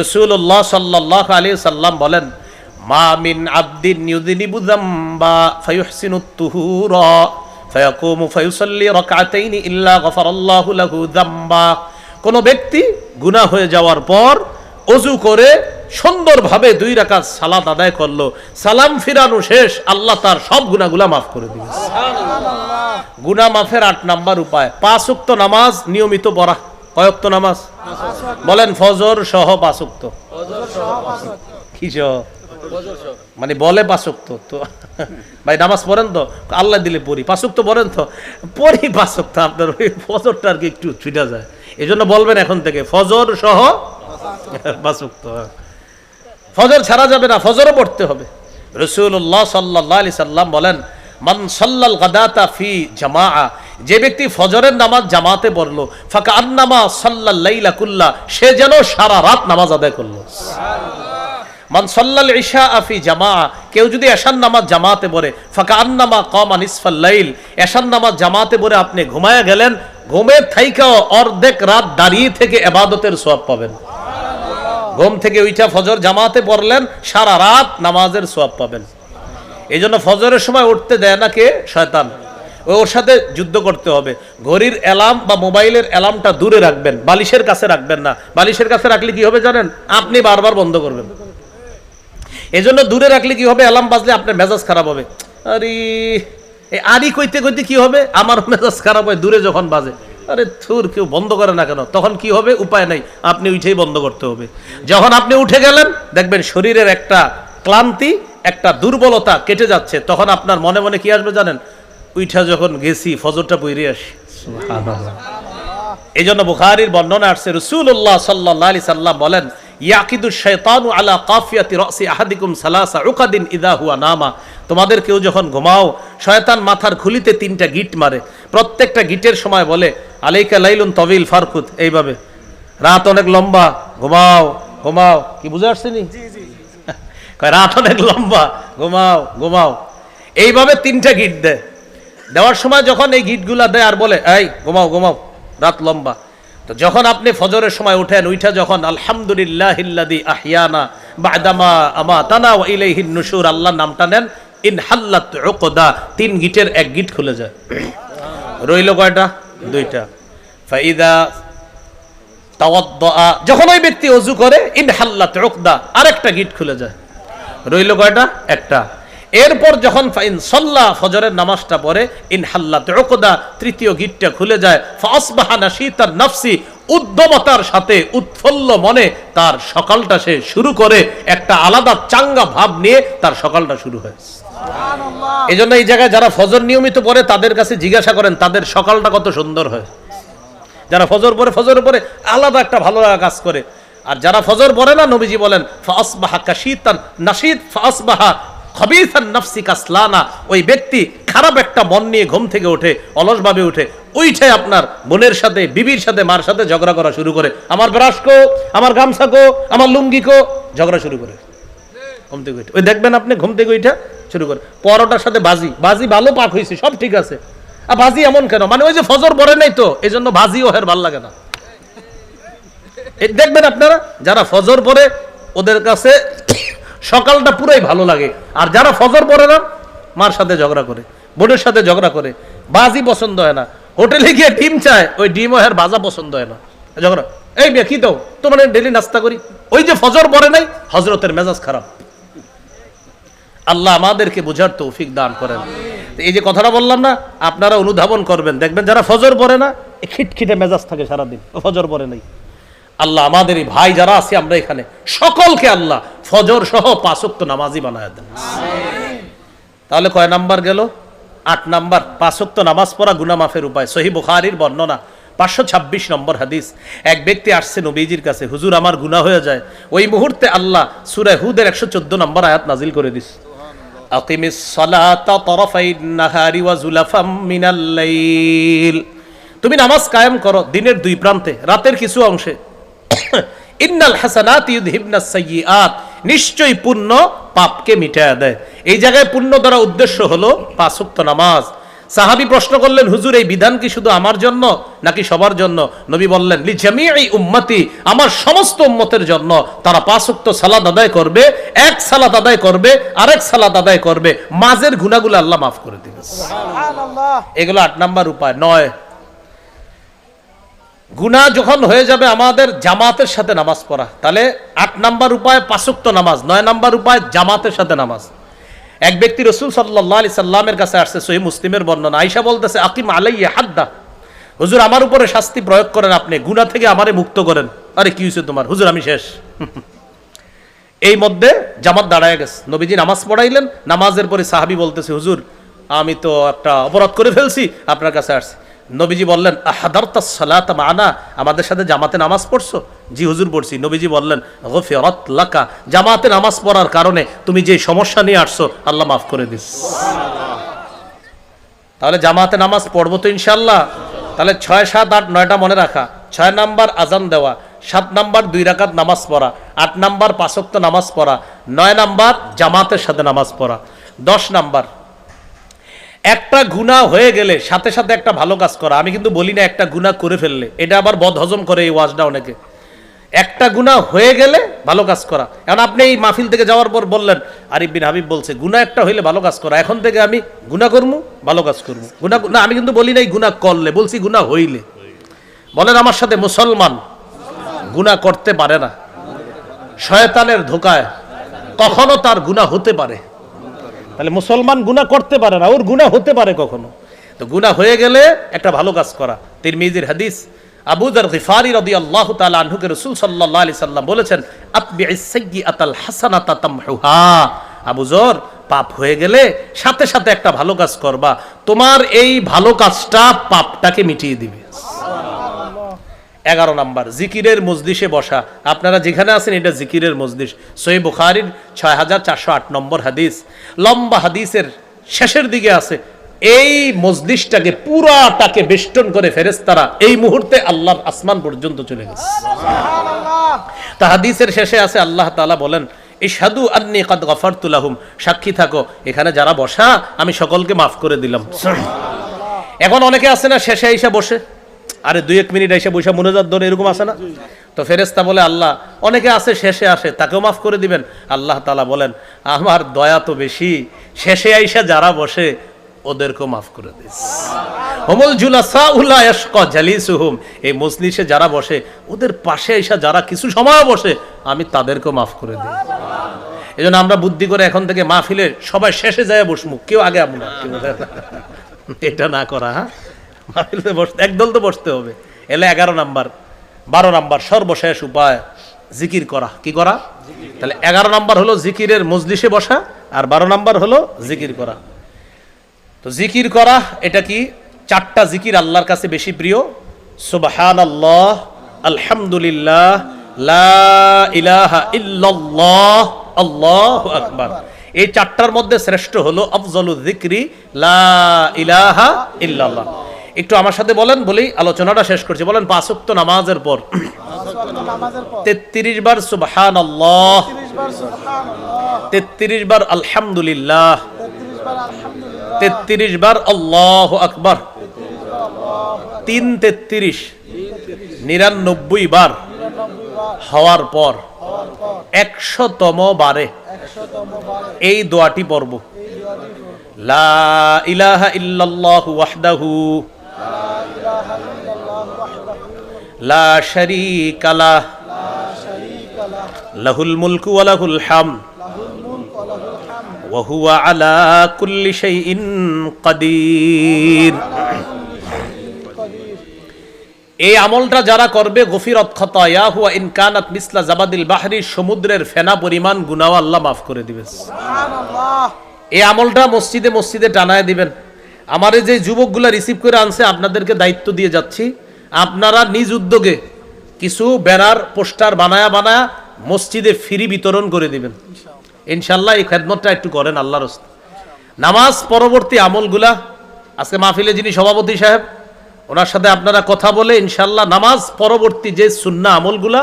রাসূলুল্লাহ সাল্লাল্লাহু আলাইহি সাল্লাম বলেন, মা মিন আবদিন ইউযনিবু যামবা ফায়ুহসিনুত তুহুরা ফায়াকুমু ফায়ুসাল্লি রাকআতাইন ইল্লা গফারাল্লাহু লাহু যামবা। কোন ব্যক্তি গুনাহ হয়ে যাওয়ার পর ওযু করে সুন্দরভাবে 2 রাকাত সালাত আদায় করলো, সালাম ফিরানো শেষ, আল্লাহ তার সব গুনাহগুলা মাফ করে দিবেন। সুবহানাল্লাহ। গুনাহ মাফের 8 নাম্বার উপায় 5 ওয়াক্ত নামাজ নিয়মিত পড়া। কয় ওয়াক্ত নামাজ? বলেন ফজর সহ 5 ওয়াক্ত। ফজর সহ 5 ওয়াক্ত। কি সহ? মানে বলে 5 ওয়াক্ত তো ভাই নামাজ পড়েন তো? আল্লাহ দিলে পড়ি। 5 ওয়াক্ত পড়েন তো? পড়ি 5 ওয়াক্ত। আপনার ওই ফজরটা আর কি একটু ছুটা যায়, এজন্য বলবেন এখন থেকে ফজর সহ 5 ওয়াক্ত। ফজর ছাড়া যাবে না, ফজরও পড়তে হবে। রাসূলুল্লাহ সাল্লাল্লাহু আলাইহি সাল্লাম বলেন, মান সাল্লাল গাদাতা ফি জামাআ, যে ব্যক্তি ফজরের নামাজ জামাতে পড়লো, ফাকা আন্নামা সাল্লাল লাইলা কুল্লা, সে যেন সারা রাত নামাজ আদায় করলো। মান সাল্লাল ইশা ফি জামাআ, কেউ যদি এশার নামাজ জামাতে পড়ে, ফাকা আন্নামা কামা নিসফাল লাইল, এশার নামাজ জামাতে পড়ে আপনি ঘুমায়া গেলেন, ঘুমের থাইকাও অর্ধেক রাত দাঁড়িয়ে থেকে ইবাদতের সওয়াব পাবেন। ঘুম থেকে উঠা ফজর জামাতে পড়লেন, সারা রাত নামাজের সওয়াব পাবেন। এই জন্য ফজরের সময় উঠতে দেয় না কে? শয়তান। ওর সাথে যুদ্ধ করতে হবে। ঘড়ির অ্যালার্ম বা মোবাইলের অ্যালার্মটা দূরে রাখবেন, বালিশের কাছে রাখবেন না। বালিশের কাছে রাখলে কি হবে জানেন? আপনি বারবার বন্ধ করবেন। এই জন্য দূরে রাখলে কি হবে? অ্যালার্ম বাজলে আপনার মেজাজ খারাপ হবে। আরে এই আরি কইতে কইতে কি হবে? আমার মেজাজ খারাপ হয় দূরে যখন বাজে। আরে থুর, কেউ বন্ধ করে না কেন? তখন কি হবে? উপায় নাই, আপনি উঠেই বন্ধ করতে হবে। যখন আপনি উঠে গেলেন দেখবেন শরীরের একটা ক্লান্তি, একটা দুর্বলতা কেটে যাচ্ছে, তখন আপনার মনে মনে কি আসবে জানেন? উইঠা যখন গেছি ফজরটা পড়ে আসি। সুবহানাল্লাহ। এই জন্য বুখারীর বর্ণনা আসছে, রাসূলুল্লাহ সাল্লাল্লাহু আলাইহি সাল্লাম বলেন, ইয়াকিদু শাইতানু আলা কাফিয়াতি রাসি আহাদিকুম সালাসা উকাদিন ইযা হুয়া নামা, তোমাদের কেউ যখন ঘুমাও শয়তান মাথার খুলিতে 3টা গিট মারে, প্রত্যেকটা গিটের সময় বলে আলাইকা লাইলুন তাওয়িল ফারকুত, এইভাবে রাত অনেক লম্বা, ঘুমাও ঘুমাও। কি বুঝে আসছে নি? জি জি। কয় রাত অনেক লম্বা, ঘুমাও ঘুমাও। এইভাবে 3টা গিট দেয়। দেওয়ার সময় যখন এই গিটগুলা দেয় আর বলে এই ঘুমাও ঘুমাও, রাত লম্বা। তো যখন আপনি ফজরের সময় উঠেন, উঠা যখন আলহামদুলিল্লাহিল্লাযী আহইয়ানা বা'দামা আমাতানা ওয়া ইলাইহিন নুশুর। আল্লাহ নামটা নেন, ইন হাল্লাত উকদা, 3 গিটের 1 গিট খুলে যায়। রইল কয়টা? 2টা। ফাইদা তাওয়াদ্দা, যখন ওই ব্যক্তি ওযু করে, ইন হাল্লাত উকদা, আরেকটা গিট খুলে যায়। রইল কয়টা? 1টা। এরপর যখন ফাইন সাল্লা, ফজরের নামাজটা পড়ে, ইন হাল্লাত উকদা, 3য় গিটটা খুলে যায়। ফাসবাহা নাশীতান নাফসি, উদ্যমতার সাথে উৎফুল্ল মনে তার সকালটা সে শুরু করে, একটা আলাদা চাঙ্গা ভাব নিয়ে তার সকালটা শুরু হয়। সুবহানাল্লাহ। এজন্য এই জায়গায় যারা ফজর নিয়মিত পড়ে তাদের কাছে জিজ্ঞাসা করেন তাদের সকালটা কত সুন্দর হয়। যারা ফজর পড়ে আলাদা একটা ভালো লাগা কাজ করে। আর যারা ফজর পড়ে না, নবীজি বলেন ফাসবাহা কাশীতান নাশীত ফাসবাহা খবিসান নাফসি কাসলানা, ওই ব্যক্তি খারাপ একটা মন নিয়ে ঘুম থেকে ওঠে, অলসভাবে উঠে, ওইঠে আপনার বোনের সাথে, বিবির সাথে, মার সাথে ঝগড়া করা শুরু করে। আমার ব্রাশ কো, আমার গামছা কো, আমার লুঙ্গি কো, ঝগড়া শুরু করে ঘুম থেকে উঠে। ওই দেখবেন আপনি ঘুম থেকে ওইটা শুরু করে। পরোটার সাথে বাজি ভালো পাক হয়েছে, সব ঠিক আছে, আর বাজি এমন কেন? মানে ওই যে ফজর পড়ে নাই তো, এই জন্য বাজিও হের ভাল লাগে না। দেখবেন আপনারা যারা ফজর পড়ে ওদের কাছে সকালটা পুরাই ভালো লাগে। আর যারা ফজর পড়ে না, মার সাথে ঝগড়া করে, বোনের সাথে ঝগড়া করে, বাজি পছন্দ হয় না, হোটেলে গিয়ে ডিম চায়, ওই ডিম হের ভাজা পছন্দ হয় না, ঝগড়া। এই মেয়ে কি দাও তোমার, ডেলি নাস্তা করি। ওই যে ফজর পড়ে নাই, হজরতের মেজাজ খারাপ। আল্লাহ আমাদেরকে বোঝার তৌফিক দান করেন। এই যে কথাটা বললাম না, আপনারা অনুধাবন করবেন, দেখবেন যারা ফজর পড়ে না, খিটখিটে মেজাজ থাকে সারাদিন, ফজর পড়ে নাই। আল্লাহ আমাদের এই ভাই যারা আছে আমরা এখানে সকলকে আল্লাহ ফজর সহ 5 ওয়াক্ত নামাজি বানায় দেন। তাহলে কয় নাম্বার গেল? 8 নাম্বার। 5 ওয়াক্ত নামাজ পড়া গুনাহ মাফের উপায়। সহিহ বুখারীর বর্ণনা 526 নম্বর হাদিস। এক ব্যক্তি আসছে নবীজির কাছে, হুজুর আমার গুনাহ হয়ে যায়। ওই মুহূর্তে আল্লাহ সূরা হুদের 114 নম্বর আয়াত নাজিল করে দিস, আকিমিস সালাতা তারাফাইন নাহারি ওয়া যুলাফাম মিনাল লাইল, তুমি নামাজ কায়েম করো দিনের 2 প্রান্তে, রাতের কিছু অংশে। ইন্নাল হাসানাতি ইউযহিবনাস সাইয়্যাত, নিশ্চয়ই পুণ্য পাপকে মিটায় দেয়। এই জায়গায় পুণ্য দ্বারা উদ্দেশ্য হলো 5 ওয়াক্ত নামাজ। সাহাবী প্রশ্ন করলেন, হুজুর এই বিধান কি শুধু আমার জন্য নাকি সবার জন্য? নবী বললেন, লি জামিই উম্মতি, আমার সমস্ত উম্মতের জন্য। তারা 5 ওয়াক্ত সালাত আদায় করবে, এক সালাত আদায় করবে, আরেক সালাত আদায় করবে, মাঝের গুনাহগুলো আল্লাহ মাফ করে দিবেন। সুবহানাল্লাহ। এগুলো 8 নাম্বার উপায়। 9, গুনাহ যখন হয়ে যাবে আমাদের জামাতের সাথে নামাজ পড়া। তাহলে 8 নাম্বার উপায় 5 ওয়াক্ত নামাজ, 9 নাম্বার উপায় জামাতের সাথে নামাজ। এক ব্যক্তি রাসূল সাল্লাল্লাহু আলাইহি সাল্লামের কাছে আসছে, সহিহ মুসলিমের বর্ণনা। আয়েশা বলতেছে, আকিম আলাইয়া হাদ্দা, হুজুর আমার উপরে শাস্তি প্রয়োগ করেন আপনি, গুনাহ থেকে আমারে মুক্ত করেন। আরে কি হইছে তোমার? হুজুর আমি শেষ। এই মধ্যে জামাত দাঁড়ায় গেছে, নবীজি নামাজ পড়াইলেন। নামাজের পরে সাহাবী বলতেছে, হুজুর আমি তো একটা অপরাধ করে ফেলছি, আপনার কাছে আসছি। নবীজি বললেন, আহাদারতাস সালাতা মানা, আমাদের সাথে জামাতে নামাজ পড়ছো? জি হুজুর পড়ছি। নবীজি বললেন, গফিরাত লাকা, জামাতে নামাজ পড়ার কারণে তুমি যে সমস্যা নিয়ে আসছো আল্লাহ মাফ করে দিস। তাহলে জামাতে নামাজ পড়বো তো ইনশাআল্লাহ। তাহলে 6, 7, 8, 9টা মনে রাখা। 6 নাম্বার আজান দেওয়া, 7 নাম্বার 2 রাকাত নামাজ পড়া, 8 নাম্বার 5 ওয়াক্ত নামাজ পড়া, 9 নাম্বার জামাতের সাথে নামাজ পড়া। 10 নাম্বার, একটা গুনাহ হয়ে গেলে সাথে সাথে একটা ভালো কাজ করা। আমি কিন্তু বলি না একটা গুনাহ করে ফেললে, এটা আবার বদহজম করে এই ওয়াজটা অনেকে। একটা গুনাহ হয়ে গেলে ভালো কাজ করা। এখন আপনি এই মাহফিল থেকে যাওয়ার পর বললেন, আরিফ বিন হাবিব বলছে গুনাহ একটা হইলে ভালো কাজ করা, এখন থেকে আমি গুনাহ করবো, ভালো কাজ করবো। গুনাহ না, আমি কিন্তু বলি না এই গুনাহ করলে, বলছি গুনাহ হইলে। বলেন আমার সাথে, মুসলমান গুনাহ করতে পারে না, শয়তানের ধোকায় কখনো তার গুনাহ হতে পারে। তাহলে মুসলমান গুনাহ করতে পারে না, ওর গুনাহ হতে পারে কখনো। তো গুনাহ হয়ে গেলে একটা ভালো কাজ করা। তিরমিজির হাদিস, আবু যর গিফারি রাদিয়াল্লাহু তাআলা আনহুকে রাসূল সাল্লাল্লাহু আলাইহি সাল্লাম বলেছেন, আতবিইস সাইয়্যাতাল হাসানাতা তামহুহা, আবু যর পাপ হয়ে গেলে সাথে সাথে একটা ভালো কাজ করবা, তোমার এই ভালো কাজটা পাপটাকে মিটিয়ে দিবে। 11 নাম্বার, জিকিরের মজলিসে বসা। আপনারা যেখানে আছেন এটা জিকিরের মজলিস। সহিহ বুখারীর 6408 নম্বর হাদিস, লম্বা হাদিসের শেষের দিকে আছে, এই মজলিসটাকে পুরাটাকে বেষ্টন করে ফেরেশতারা এই মুহূর্তে আল্লাহর আসমান পর্যন্ত চলে গেছে। সুবহানাল্লাহ। তা হাদিসের শেষে আছে আল্লাহ তাআলা বলেন, ইশহাদু আন্নী কাদ গফারতু লাহুম, সাক্ষী থাকো এখানে যারা বসা আমি সকলকে মাফ করে দিলাম। এখন অনেকে আছে না শেষে এসে বসে, আরে 2-1 মিনিট এসে বসে মোনাজাত ধরে, এরকম আছে না? তো ফেরেশতা বলে আল্লাহ অনেকে আছে শেষে আসে তাকেও মাফ করে দিবেন। আল্লাহ তাআলা বলেন আমার দয়া তো বেশি, শেষে আইসা যারা বসে ওদেরকেও মাফ করে দিস। হুমুল জুলাসা উলা ইয়াশকা জালিসুহুম, এই মজলিসে যারা বসে ওদের পাশে আইসা যারা কিছু সময় বসে আমি তাদেরকেও মাফ করে দিই। এজন্য আমরা বুদ্ধি করে এখন থেকে মাহফিলে সবাই শেষে যায় বসমু, কেউ আগে আমু না। এটা না করা, হ্যাঁ মাহফিলে বসতে একদল তো বসতে হবে। এলে 11 নাম্বার 12 নাম্বার সর্বশেষ উপায় জিকির করা। কি করা? তাহলে 11 নাম্বার হলো জিকিরের মজলিসে বসা, আর 12 নাম্বার হলো জিকির করা। তো জিকির করা এটা কি? 4টা জিকির আল্লাহর কাছে বেশি প্রিয়। সুবহানাল্লাহ, আলহামদুলিল্লাহ, লা ইলাহা ইল্লাল্লাহ, আল্লাহু আকবার। এই 4টার মধ্যে শ্রেষ্ঠ হলো আফজলু যিকরি লা ইলাহা ইল্লাল্লাহ। একটু আমার সাথে বলেন, বলি আলোচনাটা শেষ করছি। বলেন 5 ওয়াক্ত নামাজের পর 33 বার সুবহানাল্লাহ, 33 বার আলহামদুলিল্লাহ, 33 বার আল্লাহু আকবার, 33 99 বার হওয়ার পর 100তম বারে এই দোয়াটি পড়ব। লা ইলাহা ইল্লাল্লাহু ওয়াহদাহু লা শারীকা লাহ লাহুল মুলকু ওয়া লাহুল হামদ ওয়া হুয়া আলা কুল্লি শাইইন কাদির। এই আমলটা যারা করবে গফিরাত খাতায়াহু ওয়া ইন কানাত মিসলা জাবাদিল বাহরি, সমুদ্রের ফেনা পরিমাণ গুনাহ আল্লাহ মাফ করে দিবেন। সুবহানাল্লাহ। এই আমলটা মসজিদে মসজিদে টানায় দিবেন। আমার এই যে যুবকগুলা রিসিভ করে আনছে আপনাদেরকে দায়িত্ব দিয়ে যাচ্ছি, আপনারা নিজ উদ্যোগে কিছু ব্যানার পোস্টার বানায়া মসজিদে ফ্রি বিতরণ করে দিবেন ইনশাআল্লাহ। এই খেদমতটা একটু করেন আল্লাহর রাস্তে। নামাজ পরবর্তী আমলগুলা আজকে মাহফিলে যিনি সভাপতি সাহেব ওনার সাথে আপনারা কথা বলে ইনশাআল্লাহ নামাজ পরবর্তী যে সুন্নাহ আমলগুলা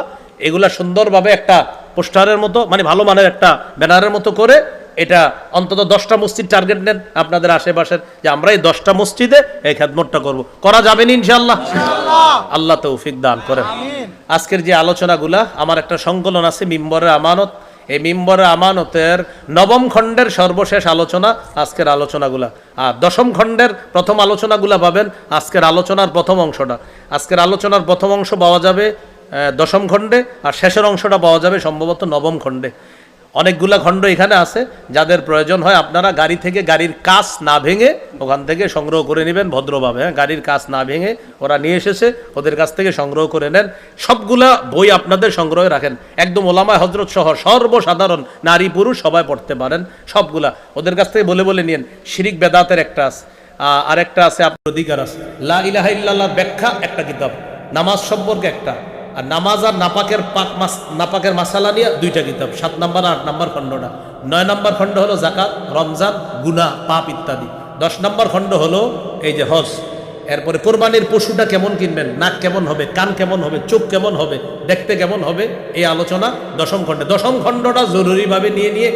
এগুলা সুন্দরভাবে একটা পোস্টারের মতো, মানে ভালো মানের একটা ব্যানারের মতো করে এটা অন্তত 10টা মসজিদ টার্গেট নেন আপনাদের আশেপাশের, যে আমরা এই 10টা মসজিদে এই খেদমতটা করব। করা যাবে না ইনশাআল্লাহ? আল্লাহ তৌফিক দান করেন। আজকের যে আলোচনাগুলা, আমার একটা সংকলন আছে মিম্বরের আমানত, এই মিম্বরের আমানতের 9ম খণ্ডের সর্বশেষ আলোচনা আজকের আলোচনাগুলা, আর 10ম খণ্ডের প্রথম আলোচনাগুলা পাবেন আজকের আলোচনার প্রথম অংশটা। আজকের আলোচনার প্রথম অংশ পাওয়া যাবে 10ম খণ্ডে, আর শেষের অংশটা পাওয়া যাবে সম্ভবত 9ম খণ্ডে। অনেকগুলা খণ্ড এখানে আছে, যাদের প্রয়োজন হয় আপনারা গাড়ি থেকে, গাড়ির কাচ না ভেঙে ওখান থেকে সংগ্রহ করে নেবেন ভদ্রভাবে। হ্যাঁ, গাড়ির কাচ না ভেঙে ওরা নিয়ে এসেছে, ওদের কাছ থেকে সংগ্রহ করে নেন। সবগুলা বই আপনাদের সংগ্রহে রাখেন, একদম ওলামায়ে হযরত সহ সর্বসাধারণ নারী পুরুষ সবাই পড়তে পারেন সবগুলা। ওদের কাছ থেকে বলে বলে নিয়েন। শিরিক বেদাতের একটা আছে, আর একটা আছে আপনার অধিকার আছে। লা ইলাহা ইল্লাল্লাহর ব্যাখ্যা একটা কিতাব, নামাজ সম্পর্কে একটা, আর নামাজ আর নাপাকের মাসালা নিয়ে 2টা কিতাব, 7 নাম্বার 8 নাম্বার খণ্ডটা। 9 নাম্বার খণ্ড হলো যাকাত, রমজান, গুনাহ, পাপ ইত্যাদি। 10 নাম্বার খণ্ড হলো এই যে হজ। এরপরে কোরবানির পশুটা কেমন কিনবেন, নাক কেমন হবে, কান কেমন হবে, চোখ কেমন হবে, দেখতে কেমন হবে, এই আলোচনা 10ম খণ্ডে। 10ম খণ্ডটা জরুরিভাবে নিয়ে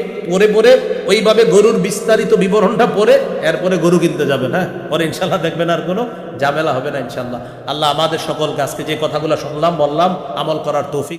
পরে ওইভাবে গরুর বিস্তারিত বিবরণটা পড়ে এরপরে গরু কিনতে যাবেন। হ্যাঁ, পরে ইনশাল্লাহ দেখবেন আর কোনো ঝামেলা হবে না ইনশাল্লাহ। আল্লাহ আমাদের সকলকে আজকে যে কথাগুলো শুনলাম বললাম আমল করার তৌফিক